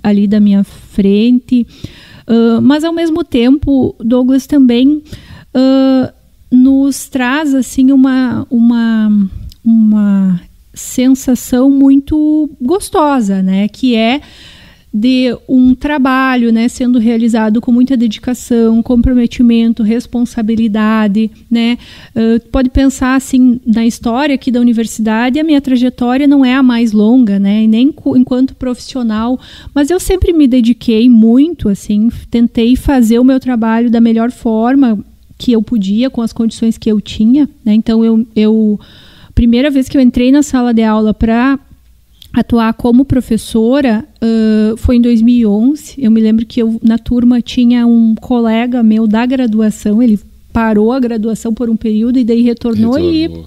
ali da minha frente. Mas, ao mesmo tempo, Douglas também nos traz, assim, uma sensação muito gostosa, né? Que é de um trabalho, né, sendo realizado com muita dedicação, comprometimento, responsabilidade, né? Pode pensar assim na história aqui da universidade, a minha trajetória não é a mais longa, né, nem enquanto profissional, mas eu sempre me dediquei muito, assim, tentei fazer o meu trabalho da melhor forma que eu podia, com as condições que eu tinha, né? Então primeira vez que eu entrei na sala de aula para atuar como professora foi em 2011. Eu me lembro que na turma tinha um colega meu da graduação, ele parou a graduação por um período e daí retornou. E eu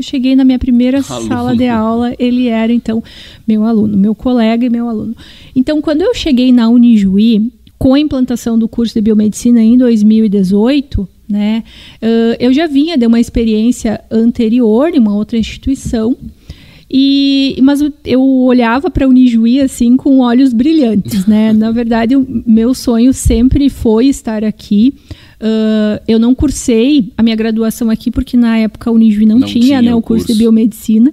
cheguei na minha primeira sala de aula, ele era então meu aluno, meu colega e meu aluno. Então, quando eu cheguei na Unijuí, com a implantação do curso de biomedicina em 2018, né, eu já vinha de uma experiência anterior em uma outra instituição, mas eu olhava para a Unijuí assim com olhos brilhantes, né? Na verdade, o meu sonho sempre foi estar aqui. Eu não cursei a minha graduação aqui porque na época a Unijuí não tinha, né, o curso de biomedicina.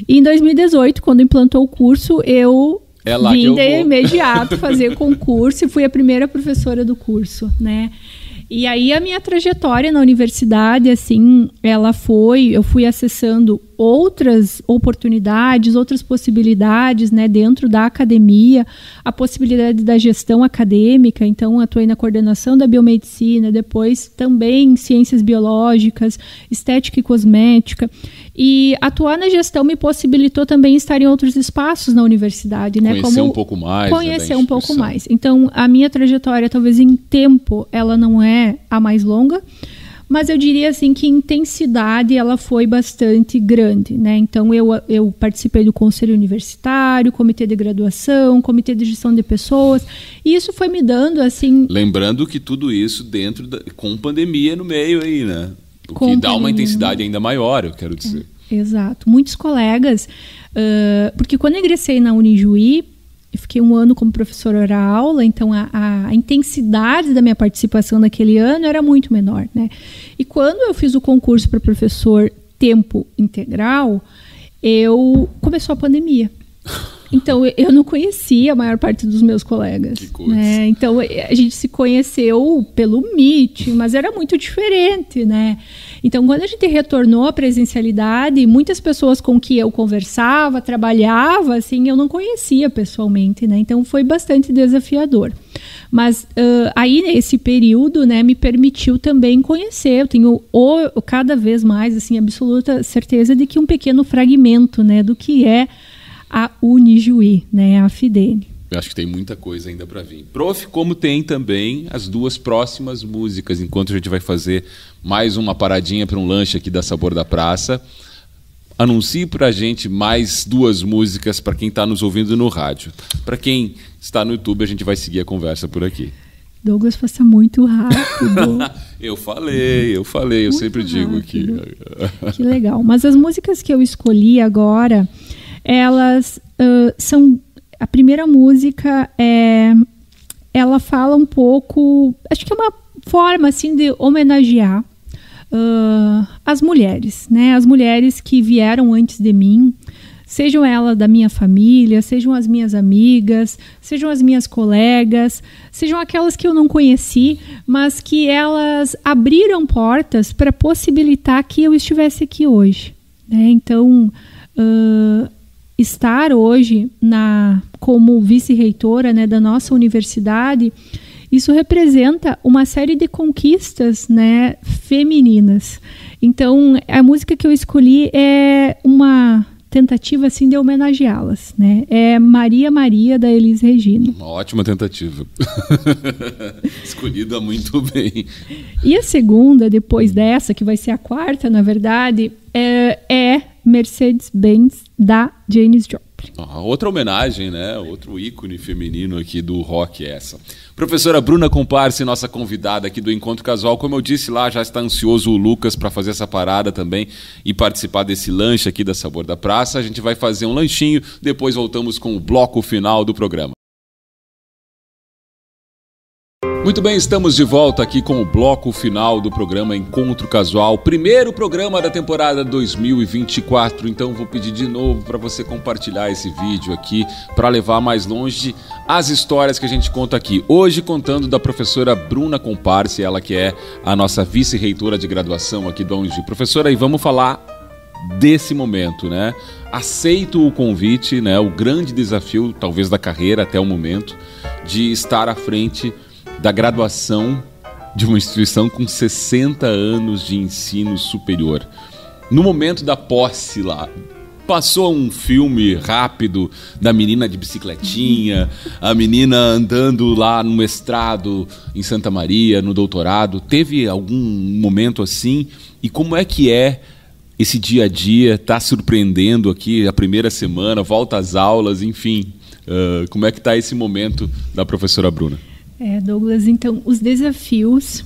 E em 2018, quando implantou o curso, eu vim de imediato fazer concurso e fui a primeira professora do curso, né? E aí a minha trajetória na universidade, assim, eu fui acessando outras oportunidades, outras possibilidades, né, dentro da academia, a possibilidade da gestão acadêmica. Então, atuei na coordenação da biomedicina, depois também ciências biológicas, estética e cosmética. E atuar na gestão me possibilitou também estar em outros espaços na universidade, né? Conhecer um pouco mais. Conhecer um pouco mais. Então, a minha trajetória, talvez em tempo, ela não é a mais longa, mas eu diria assim que em intensidade ela foi bastante grande, né? Então, eu participei do conselho universitário, comitê de graduação, comitê de gestão de pessoas, e isso foi me dando, assim... Lembrando que tudo isso com pandemia no meio aí, né? O que dá uma intensidade ainda maior, eu quero dizer. Exato. Muitos colegas... porque quando eu ingressei na Unijuí, eu fiquei um ano como professora hora-aula, então a intensidade da minha participação naquele ano era muito menor, né? E quando eu fiz o concurso para professor tempo integral, começou a pandemia. Então, eu não conhecia a maior parte dos meus colegas. Que coisa. Né? Então, a gente se conheceu pelo Meet, mas era muito diferente, né? Então, quando a gente retornou à presencialidade, muitas pessoas com que eu conversava, trabalhava, assim, eu não conhecia pessoalmente, né? Então, foi bastante desafiador. Mas aí, nesse período, né, me permitiu também conhecer. Eu tenho cada vez mais, assim, absoluta certeza de que um pequeno fragmento, né, do que é a Unijuí, né, a FIDENE. Eu acho que tem muita coisa ainda para vir. Prof, como tem também as duas próximas músicas, enquanto a gente vai fazer mais uma paradinha para um lanche aqui da Sabor da Praça, anuncie para a gente mais duas músicas para quem está nos ouvindo no rádio. Para quem está no YouTube, a gente vai seguir a conversa por aqui. Douglas, faça muito rápido. Eu falei, eu sempre digo aqui. Que legal. Mas as músicas que eu escolhi agora, elas são... A primeira música, ela fala um pouco... Acho que é uma forma assim, de homenagear as mulheres, né? As mulheres que vieram antes de mim, sejam elas da minha família, sejam as minhas amigas, sejam as minhas colegas, sejam aquelas que eu não conheci, mas que elas abriram portas para possibilitar que eu estivesse aqui hoje, né? Então... estar hoje como vice-reitora, né, da nossa universidade, isso representa uma série de conquistas, né, femininas. Então, a música que eu escolhi é uma tentativa assim de homenageá-las, né? É Maria Maria, da Elis Regina. Uma ótima tentativa. Escolhida muito bem. E a segunda, depois dessa, que vai ser a quarta, na verdade, é Mercedes-Benz, da Janis Joplin. Outra homenagem, né? Outro ícone feminino aqui do rock, essa. Professora Bruna Comparse, nossa convidada aqui do Encontro Casual. Como eu disse lá, já está ansioso o Lucas para fazer essa parada também e participar desse lanche aqui da Sabor da Praça. A gente vai fazer um lanchinho, depois voltamos com o bloco final do programa. Muito bem, estamos de volta aqui com o bloco final do programa Encontro Casual, primeiro programa da temporada 2024. Então vou pedir de novo para você compartilhar esse vídeo aqui para levar mais longe as histórias que a gente conta aqui. Hoje contando da professora Bruna Comparse, ela que é a nossa vice-reitora de graduação aqui do UNG. Professora, e vamos falar desse momento, né? Aceito o convite, né? O grande desafio, talvez da carreira até o momento, de estar à frente da graduação de uma instituição com 60 anos de ensino superior. No momento da posse lá, passou um filme rápido da menina de bicicletinha, a menina andando lá no mestrado em Santa Maria, no doutorado. Teve algum momento assim? E como é que é esse dia a dia? Está surpreendendo aqui a primeira semana, volta às aulas, enfim. Como é que está esse momento da professora Bruna? Douglas, então, os desafios,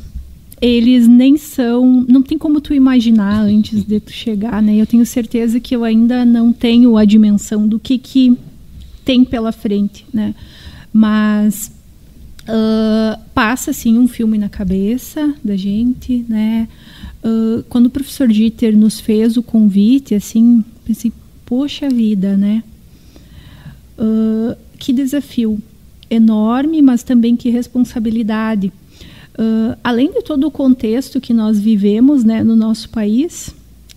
eles nem são... Não tem como tu imaginar antes de tu chegar, né? Eu tenho certeza que eu ainda não tenho a dimensão do que tem pela frente, né? Mas passa, assim, um filme na cabeça da gente, né? Quando o professor Dieter nos fez o convite, assim, pensei, poxa vida, né? Que desafio enorme, mas também que responsabilidade. Além de todo o contexto que nós vivemos, né, no nosso país,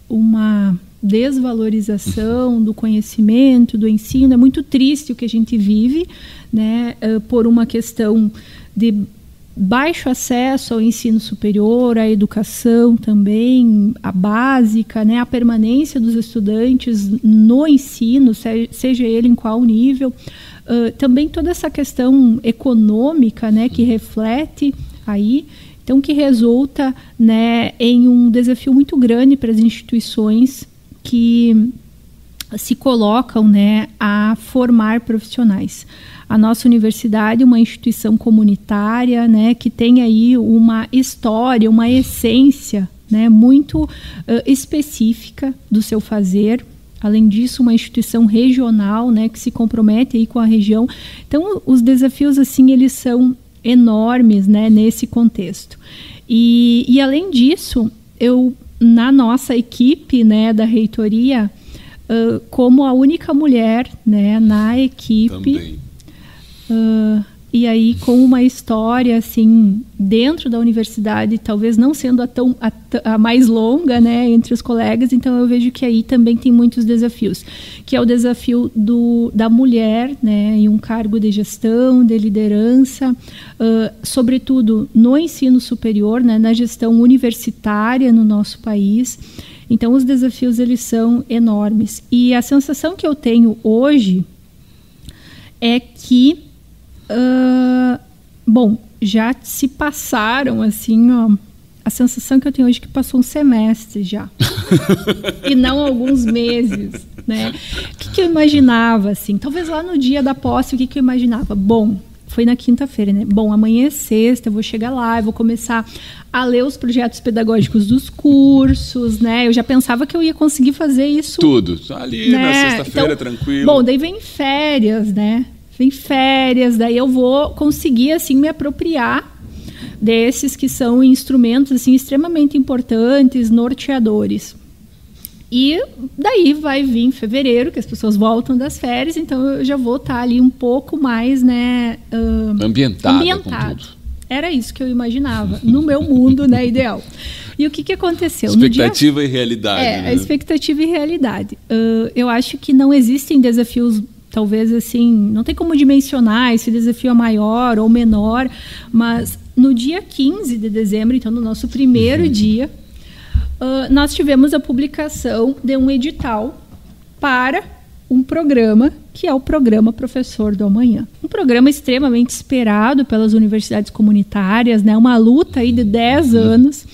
uma desvalorização do conhecimento, do ensino, é muito triste o que a gente vive, né, por uma questão de baixo acesso ao ensino superior, à educação também, a básica, né, a permanência dos estudantes no ensino, seja ele em qual nível. Também toda essa questão econômica, né, que reflete aí, então que resulta, né, em um desafio muito grande para as instituições que se colocam, né, a formar profissionais. A nossa universidade é uma instituição comunitária, né, que tem aí uma história, uma essência, né, muito específica do seu fazer. Além disso, uma instituição regional, né, que se compromete aí com a região. Então, os desafios, assim, eles são enormes, né, nesse contexto. E além disso, eu, na nossa equipe, né, da reitoria, como a única mulher, né, na equipe, e aí com uma história assim dentro da universidade, talvez não sendo a mais longa, né, entre os colegas, então eu vejo que aí também tem muitos desafios, que é o desafio da mulher, né, em um cargo de gestão, de liderança, sobretudo no ensino superior, né, na gestão universitária no nosso país. Então os desafios eles são enormes, e a sensação que eu tenho hoje é que bom, já se passaram, assim, ó, a sensação que eu tenho hoje é que passou um semestre já. E não alguns meses, né? O que eu imaginava, assim? Talvez lá no dia da posse, o que eu imaginava? Bom, foi na quinta-feira, né? Bom, amanhã é sexta, eu vou chegar lá, eu vou começar a ler os projetos pedagógicos dos cursos, né? Eu já pensava que eu ia conseguir fazer isso. Tudo, ali, né? Na sexta-feira, então, tranquilo. Bom, daí vem férias, né? Daí eu vou conseguir, assim, me apropriar desses que são instrumentos, assim, extremamente importantes, norteadores. E daí vai vir em fevereiro, que as pessoas voltam das férias, então eu já vou estar ali um pouco mais, né, ambientado. Era isso que eu imaginava, no meu mundo, né, ideal. E o que aconteceu? Expectativa e realidade. A expectativa e realidade. Eu acho que não existem desafios, talvez assim, não tem como dimensionar esse desafio é maior ou menor, mas no dia 15 de dezembro, então no nosso primeiro dia, nós tivemos a publicação de um edital para um programa que é o Programa Professor do Amanhã. Um programa extremamente esperado pelas universidades comunitárias, né? Uma luta aí de 10 anos.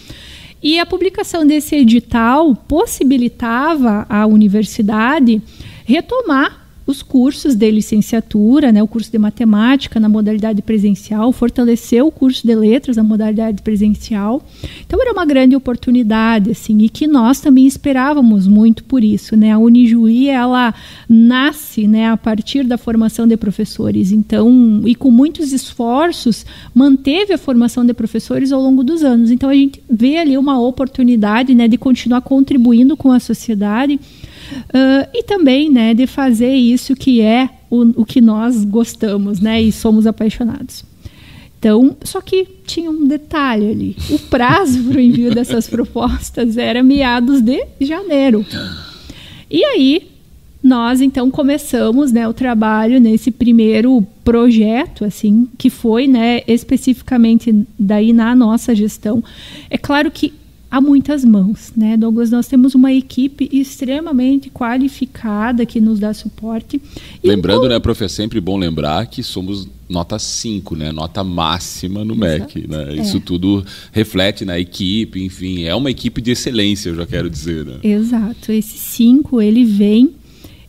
E a publicação desse edital possibilitava à universidade retomar os cursos de licenciatura, né, o curso de matemática na modalidade presencial, fortaleceu o curso de letras na modalidade presencial. Então era uma grande oportunidade, assim, e que nós também esperávamos muito por isso, né? A Unijuí, ela nasce, né, a partir da formação de professores, então, e com muitos esforços, manteve a formação de professores ao longo dos anos. Então a gente vê ali uma oportunidade, né, de continuar contribuindo com a sociedade, e também, né, de fazer isso que é o que nós gostamos, né, e somos apaixonados. Então, só que tinha um detalhe ali. O prazo para o envio dessas propostas era meados de janeiro. E aí, nós então começamos, né, o trabalho nesse primeiro projeto, assim, que foi, né, especificamente daí na nossa gestão. É claro que há muitas mãos, né, Douglas? Nós temos uma equipe extremamente qualificada que nos dá suporte. Lembrando, né, prof, é sempre bom lembrar que somos nota 5, né, nota máxima no MEC, né? Isso tudo reflete na equipe, enfim, é uma equipe de excelência, eu já quero dizer, né? Exato, esse 5, ele vem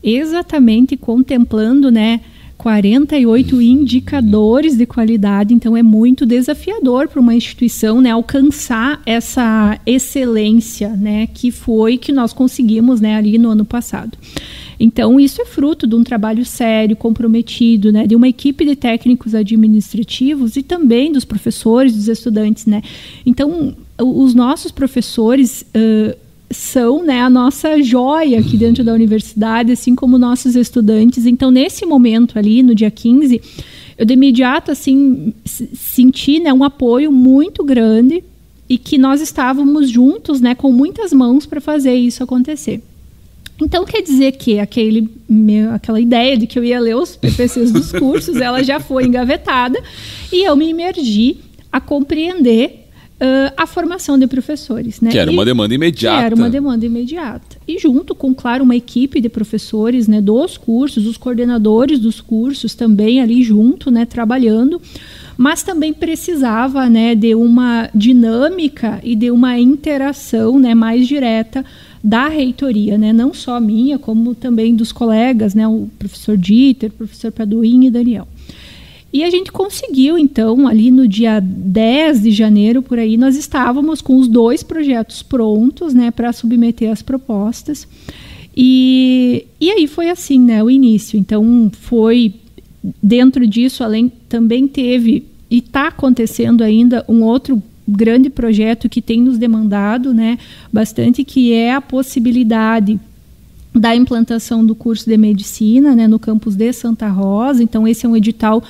exatamente contemplando, né, 48 indicadores de qualidade, então é muito desafiador para uma instituição, né, alcançar essa excelência, né, que nós conseguimos, né, ali no ano passado. Então isso é fruto de um trabalho sério, comprometido, né, de uma equipe de técnicos administrativos e também dos professores, dos estudantes, né. Então os nossos professores são, né, a nossa joia aqui dentro da universidade, assim como nossos estudantes. Então, nesse momento ali, no dia 15, eu de imediato, assim, senti, né, um apoio muito grande e que nós estávamos juntos, né, com muitas mãos para fazer isso acontecer. Então, quer dizer que aquela ideia de que eu ia ler os PPCs dos cursos, ela já foi engavetada e eu me imergi a compreender a formação de professores, né? Que era uma demanda imediata. Que era uma demanda imediata. E junto com, claro, uma equipe de professores, né, dos cursos, os coordenadores dos cursos também ali junto, né, trabalhando, mas também precisava, né, de uma dinâmica e de uma interação, né, mais direta da reitoria, né, não só minha, como também dos colegas, né, o professor Dieter, o professor Paduim e Daniel. E a gente conseguiu, então, ali no dia 10 de janeiro, por aí, nós estávamos com os 2 projetos prontos, né, para submeter as propostas. E aí foi assim, né, o início. Então, foi dentro disso, além, também teve, e está acontecendo ainda, um outro grande projeto que tem nos demandado, né, bastante, que é a possibilidade da implantação do curso de medicina, né, no campus de Santa Rosa. Então, esse é um edital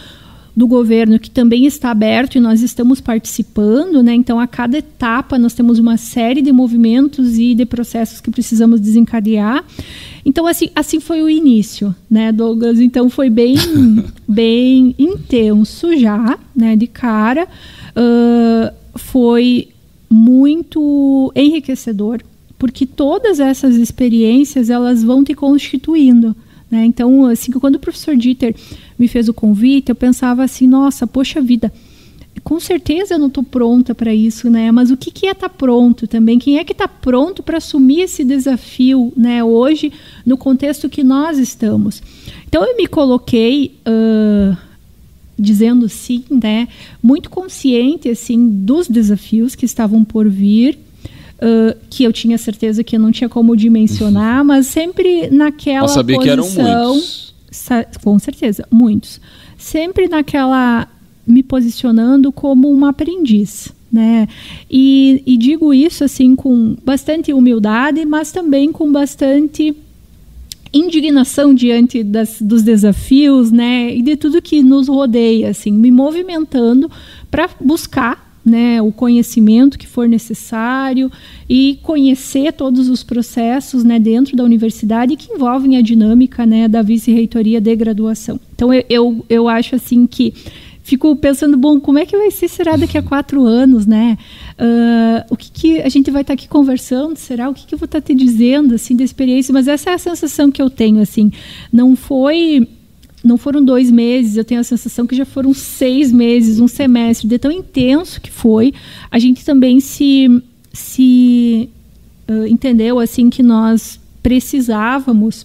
do governo que também está aberto e nós estamos participando, né? Então, a cada etapa nós temos uma série de movimentos e de processos que precisamos desencadear. Então, assim foi o início, né, Douglas? Então, foi bem intenso já, né, de cara. Foi muito enriquecedor, porque todas essas experiências, elas vão te constituindo, né? Então, assim, quando o professor Dieter me fez o convite, eu pensava assim, nossa, poxa vida, com certeza eu não estou pronta para isso, né? Mas o que é estar pronto também? Quem é que está pronto para assumir esse desafio, né, hoje, no contexto que nós estamos? Então, eu me coloquei dizendo sim, né, muito consciente, assim, dos desafios que estavam por vir, que eu tinha certeza que eu não tinha como dimensionar, mas sempre naquela posição... Mas sabia que eram muitos. Com certeza, muitos. Sempre naquela... me posicionando como uma aprendiz, né? E digo isso, assim, com bastante humildade, mas também com bastante indignação diante dos desafios, né? E de tudo que nos rodeia, assim, me movimentando para buscar, né, o conhecimento que for necessário e conhecer todos os processos, né, dentro da universidade que envolvem a dinâmica, né, da vice-reitoria de graduação. Então, eu acho assim que fico pensando, bom, como é que vai ser, será daqui a 4 anos, né? O que a gente vai estar aqui conversando, será? O que eu vou estar te dizendo, assim, da experiência? Mas essa é a sensação que eu tenho, assim. Não foram 2 meses, eu tenho a sensação que já foram 6 meses, um semestre, de tão intenso que foi. A gente também entendeu, assim, que nós precisávamos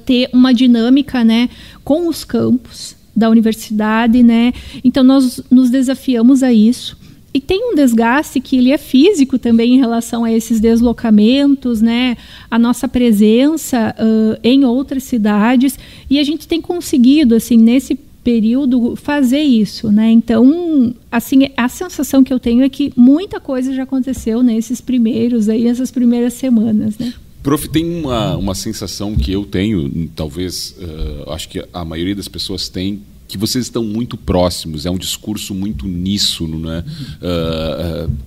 ter uma dinâmica, né, com os campos da universidade, né? Então nós nos desafiamos a isso. E tem um desgaste que ele é físico também em relação a esses deslocamentos, né? A nossa presença em outras cidades, e a gente tem conseguido, assim, nesse período, fazer isso, né? Então, assim, a sensação que eu tenho é que muita coisa já aconteceu nessas primeiras semanas, né? Prof, tem uma sensação que eu tenho, talvez, acho que a maioria das pessoas tem, que vocês estão muito próximos, é um discurso muito uníssono, né?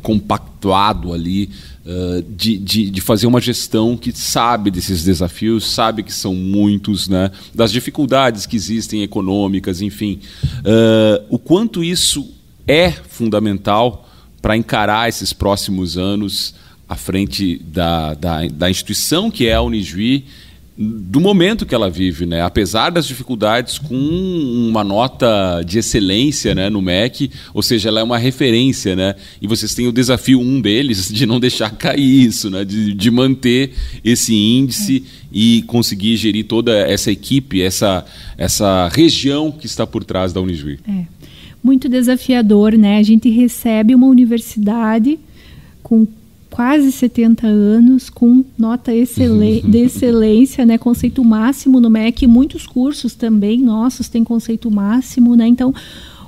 Compactuado ali, de fazer uma gestão que sabe desses desafios, sabe que são muitos, né? Das dificuldades que existem econômicas, enfim. O quanto isso é fundamental para encarar esses próximos anos à frente da instituição que é a Unijuí, do momento que ela vive, né? Apesar das dificuldades, com uma nota de excelência, né, no MEC, ou seja, ela é uma referência, né? E vocês têm o desafio, um deles, de não deixar cair isso, né? De manter esse índice e conseguir gerir toda essa equipe, essa região que está por trás da Unijuí. Muito desafiador, né? A gente recebe uma universidade com quase 70 anos, com nota de excelência, né, conceito máximo no MEC, muitos cursos também nossos têm conceito máximo, né, então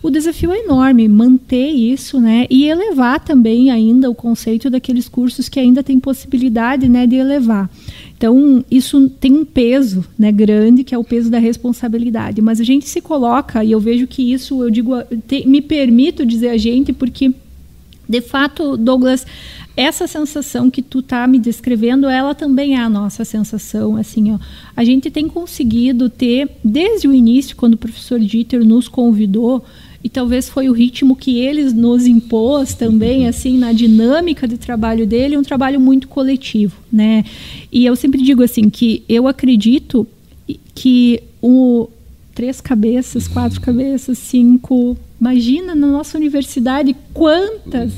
o desafio é enorme, manter isso, né, e elevar também ainda o conceito daqueles cursos que ainda tem possibilidade, né, de elevar. Então, isso tem um peso, né, grande, que é o peso da responsabilidade, mas a gente se coloca, e eu vejo que isso, eu digo, me permito dizer a gente, porque, de fato, Douglas, essa sensação que tu tá me descrevendo, ela também é a nossa sensação, assim, ó. A gente tem conseguido ter, desde o início, quando o professor Dieter nos convidou, e talvez foi o ritmo que ele nos impôs também, assim, na dinâmica de trabalho dele, um trabalho muito coletivo, né? E eu sempre digo, assim, que eu acredito que 3 cabeças, 4 cabeças, 5... Imagina, na nossa universidade, quantas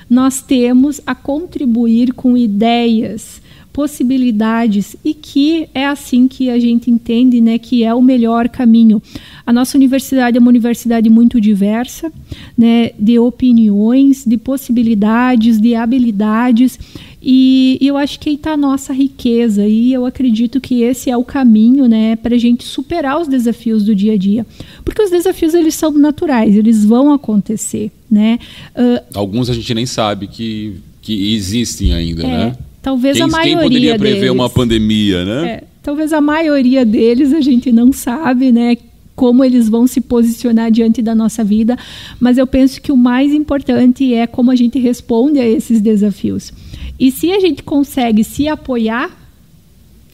nós temos a contribuir com ideias, possibilidades, e que é assim que a gente entende, né, que é o melhor caminho. A nossa universidade é uma universidade muito diversa, né, de opiniões, de possibilidades, de habilidades, e eu acho que aí está a nossa riqueza, e eu acredito que esse é o caminho, né, para a gente superar os desafios do dia a dia. Porque os desafios, eles são naturais, eles vão acontecer, né? Alguns a gente nem sabe que existem ainda, né? Talvez a maioria quem poderia prever deles, uma pandemia, né? Talvez a maioria deles a gente não sabe, né, como eles vão se posicionar diante da nossa vida, mas eu penso que o mais importante é como a gente responde a esses desafios. E se a gente consegue se apoiar,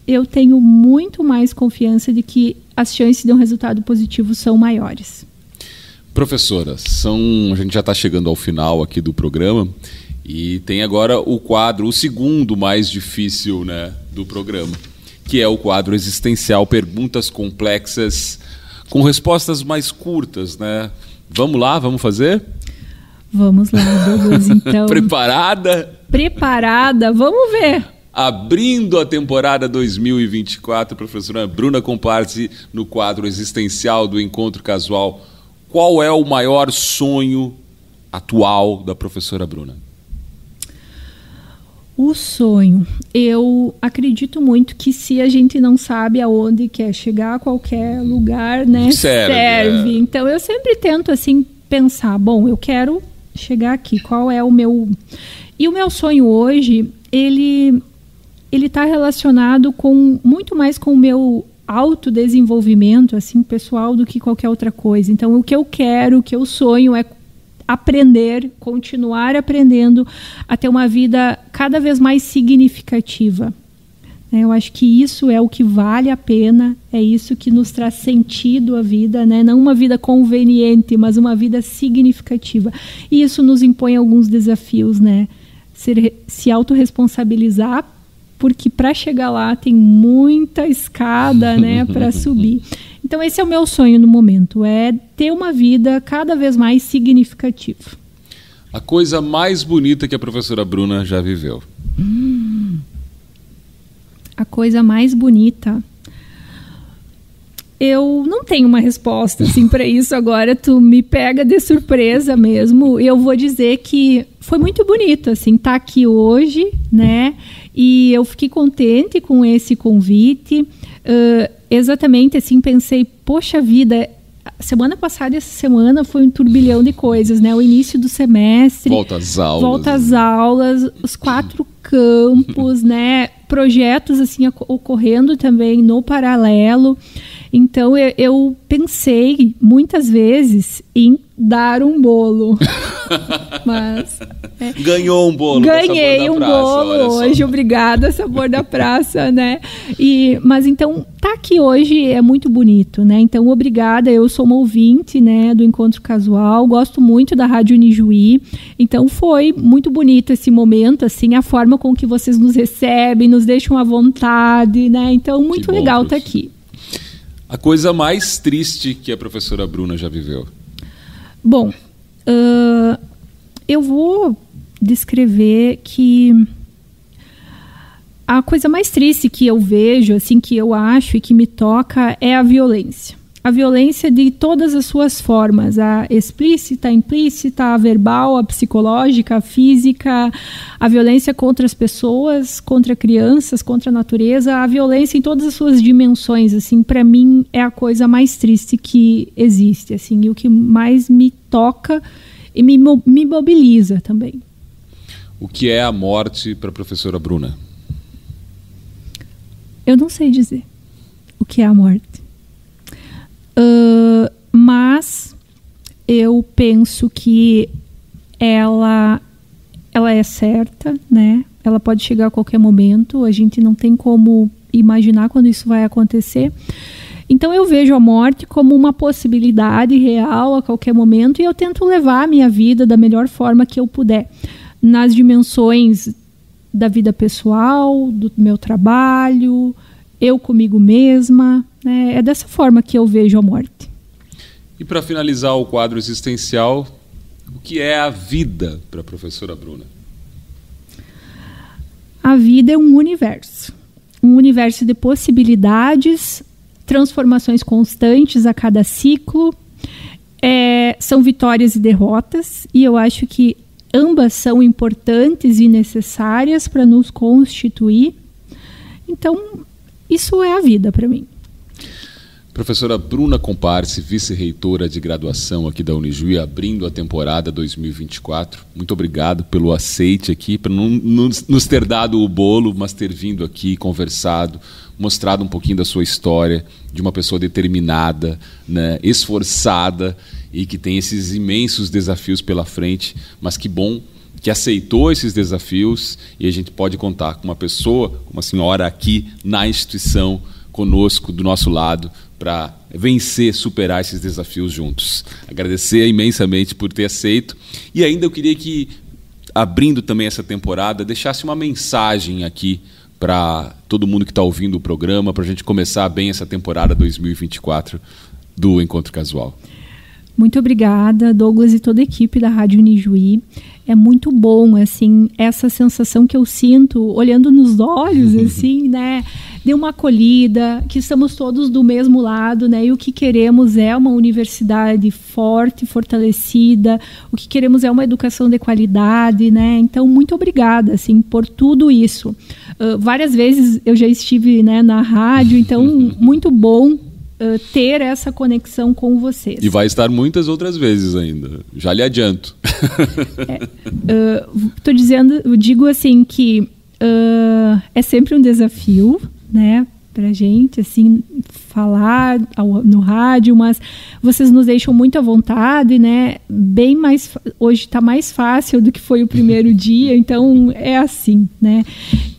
eu tenho muito mais confiança de que as chances de um resultado positivo são maiores. Professora, a gente já está chegando ao final aqui do programa, e tem agora o quadro, o segundo mais difícil, né, do programa, que é o quadro existencial, perguntas complexas com respostas mais curtas, né? Vamos lá, vamos fazer? Vamos lá, Douglas, então. Preparada? Preparada, vamos ver. Abrindo a temporada 2024, professora Bruna Comparsi, no quadro existencial do Encontro Casual, qual é o maior sonho atual da professora Bruna? O sonho. Eu acredito muito que se a gente não sabe aonde quer chegar, a qualquer lugar, né, serve. Então eu sempre tento, assim, pensar, bom, eu quero chegar aqui, qual é o meu... E o meu sonho hoje, ele está relacionado muito mais com o meu autodesenvolvimento, assim, pessoal, do que qualquer outra coisa. Então o que eu quero, o que eu sonho é aprender, continuar aprendendo a ter uma vida cada vez mais significativa, Eu acho que isso é o que vale a pena, é isso que nos traz sentido à vida, né? Não uma vida conveniente, mas uma vida significativa. E isso nos impõe alguns desafios, né? Se autorresponsabilizar, porque para chegar lá tem muita escada, né, para subir. Então esse é o meu sonho no momento, é ter uma vida cada vez mais significativa. A coisa mais bonita que a professora Bruna já viveu? A coisa mais bonita... Eu não tenho uma resposta assim para isso agora, tu me pega de surpresa mesmo. Eu vou dizer que foi muito bonito assim estar aqui hoje, né? E eu fiquei contente com esse convite. Exatamente assim, pensei, poxa vida, semana passada e essa semana foi um turbilhão de coisas, né? O início do semestre, volta às aulas, os 4 campos, né? Projetos assim ocorrendo também no paralelo. Então eu pensei muitas vezes em dar um bolo. Mas ganhou um bolo. Ganhei um bolo hoje, obrigada, Sabor da Praça, né? Mas então tá aqui hoje é muito bonito, né? Então obrigada, eu sou uma ouvinte, né, do Encontro Casual, gosto muito da Rádio Unijuí. Então foi muito bonito esse momento, assim, a forma com que vocês nos recebem, nos deixam à vontade, né? Então muito legal estar aqui. A coisa mais triste que a professora Bruna já viveu? Bom, eu vou descrever que a coisa mais triste que eu vejo, assim, que eu acho e que me toca é a violência. A violência de todas as suas formas, a explícita, a implícita, a verbal, a psicológica, a física, a violência contra as pessoas, contra crianças, contra a natureza, a violência em todas as suas dimensões, assim, para mim é a coisa mais triste que existe, assim, e o que mais me toca e me mobiliza também. O que é a morte para a professora Bruna? Eu não sei dizer o que é a morte. Mas eu penso que ela é certa, né? Ela pode chegar a qualquer momento, a gente não tem como imaginar quando isso vai acontecer. Então eu vejo a morte como uma possibilidade real a qualquer momento e eu tento levar a minha vida da melhor forma que eu puder, nas dimensões da vida pessoal, do meu trabalho, eu comigo mesma, né? É dessa forma que eu vejo a morte. E para finalizar o quadro existencial, o que é a vida para a professora Bruna? A vida é um universo de possibilidades, transformações constantes a cada ciclo, são vitórias e derrotas, e eu acho que ambas são importantes e necessárias para nos constituir. Então, isso é a vida para mim. Professora Bruna Comparse, vice-reitora de graduação aqui da Unijuí, abrindo a temporada 2024. Muito obrigado pelo aceite aqui, por não nos ter dado o bolo, mas ter vindo aqui, conversado, mostrado um pouquinho da sua história, de uma pessoa determinada, né, esforçada e que tem esses imensos desafios pela frente, mas que bom que aceitou esses desafios e a gente pode contar com uma pessoa, com uma senhora aqui na instituição, conosco, do nosso lado, para vencer, superar esses desafios juntos. Agradecer imensamente por ter aceito. E ainda eu queria que, abrindo também essa temporada, deixasse uma mensagem aqui para todo mundo que está ouvindo o programa, para a gente começar bem essa temporada 2024 do Encontro Casual. Muito obrigada, Douglas e toda a equipe da Rádio Unijuí. É muito bom, assim, essa sensação que eu sinto olhando nos olhos, assim, né, de uma acolhida, que estamos todos do mesmo lado, né, e o que queremos é uma universidade forte, fortalecida, o que queremos é uma educação de qualidade, né, então muito obrigada, assim, por tudo isso. Várias vezes eu já estive, né, na rádio, então muito bom ter essa conexão com vocês. E vai estar muitas outras vezes ainda, já lhe adianto. Eu digo assim que é sempre um desafio, né, pra gente, assim, falar no rádio, mas vocês nos deixam muito à vontade, né, bem mais, hoje está mais fácil do que foi o primeiro dia, então é assim, né.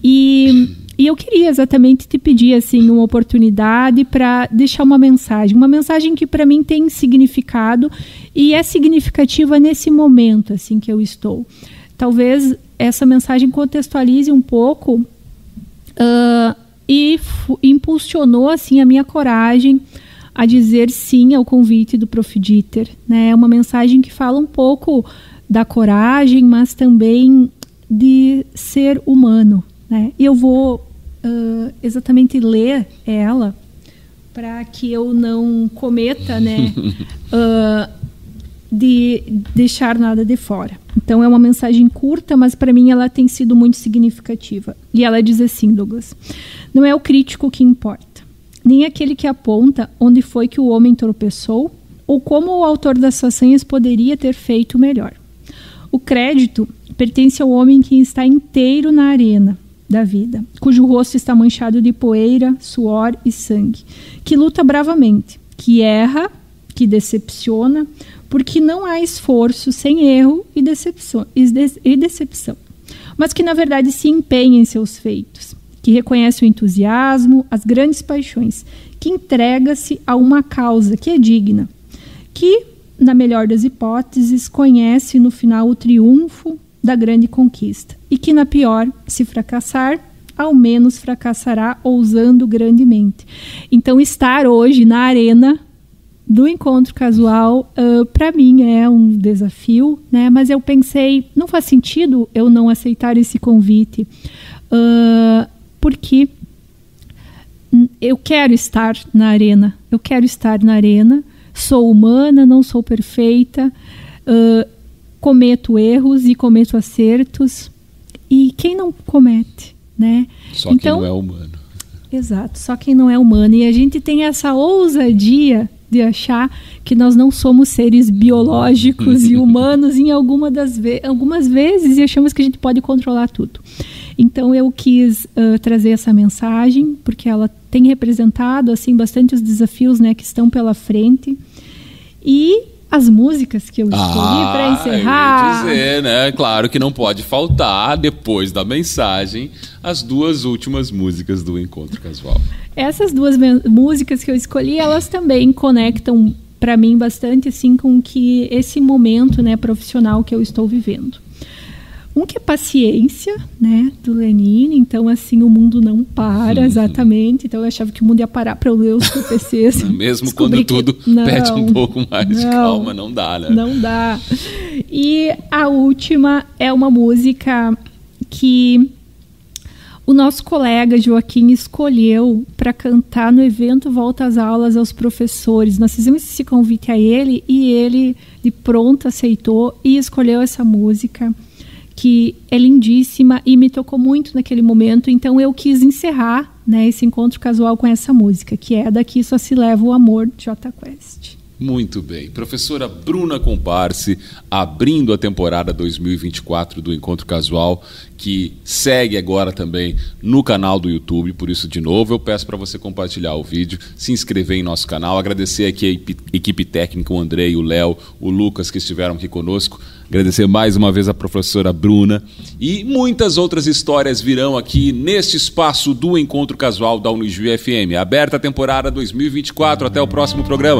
E eu queria exatamente te pedir assim, uma oportunidade para deixar uma mensagem que para mim tem significado e é significativa nesse momento assim, que eu estou. Talvez essa mensagem contextualize um pouco e impulsionou assim, a minha coragem a dizer sim ao convite do Prof. Dieter. Né? É uma mensagem que fala um pouco da coragem, mas também de ser humano. Né? E eu vou exatamente ler ela para que eu não cometa, né, de deixar nada de fora. Então é uma mensagem curta, mas para mim ela tem sido muito significativa. E ela diz assim, Douglas: não é o crítico que importa, nem aquele que aponta onde foi que o homem tropeçou ou como o autor das façanhas poderia ter feito melhor. O crédito pertence ao homem que está inteiro na arena da vida, cujo rosto está manchado de poeira, suor e sangue, que luta bravamente, que erra, que decepciona, porque não há esforço sem erro e decepção, mas que na verdade se empenha em seus feitos, que reconhece o entusiasmo, as grandes paixões, que entrega-se a uma causa que é digna, que, na melhor das hipóteses, conhece no final o triunfo da grande conquista, e que na pior, se fracassar, ao menos fracassará ousando grandemente. Então, estar hoje na arena do encontro casual, para mim é um desafio, né? Mas eu pensei, não faz sentido eu não aceitar esse convite, porque eu quero estar na arena, sou humana, não sou perfeita, cometo erros e cometo acertos, e quem não comete, né? Só quem não é humano. Exato, só quem não é humano. E a gente tem essa ousadia de achar que nós não somos seres biológicos e humanos em algumas vezes, e achamos que a gente pode controlar tudo. Então eu quis trazer essa mensagem, porque ela tem representado assim, bastante os desafios, né, que estão pela frente. E as músicas que eu escolhi para encerrar... Eu ia dizer, né? Claro que não pode faltar, depois da mensagem, as duas últimas músicas do Encontro Casual. Essas duas músicas que eu escolhi, elas também conectam para mim bastante assim, com que esse momento, né, profissional que eu estou vivendo. Um que é Paciência, né, do Lenine. Então, assim, o mundo não para, exatamente. Então, eu achava que o mundo ia parar para eu ler os TPCs. Mesmo quando tudo pede um pouco mais de calma, não dá, né? Não dá. E a última é uma música que o nosso colega Joaquim escolheu para cantar no evento Volta às Aulas aos professores. Nós fizemos esse convite a ele e ele, de pronto, aceitou e escolheu essa música, que é lindíssima e me tocou muito naquele momento. Então eu quis encerrar, né, esse encontro casual com essa música, que é Daqui Só Se Leva o Amor, de Jota Quest. Muito bem. Professora Bruna Comparse, abrindo a temporada 2024 do Encontro Casual, que segue agora também no canal do YouTube. Por isso, de novo, eu peço para você compartilhar o vídeo, se inscrever em nosso canal, agradecer aqui a equipe técnica, o Andrei, o Léo, o Lucas, que estiveram aqui conosco. Agradecer mais uma vez a professora Bruna. E muitas outras histórias virão aqui neste espaço do Encontro Casual da Unijuí FM. Aberta a temporada 2024. Até o próximo programa.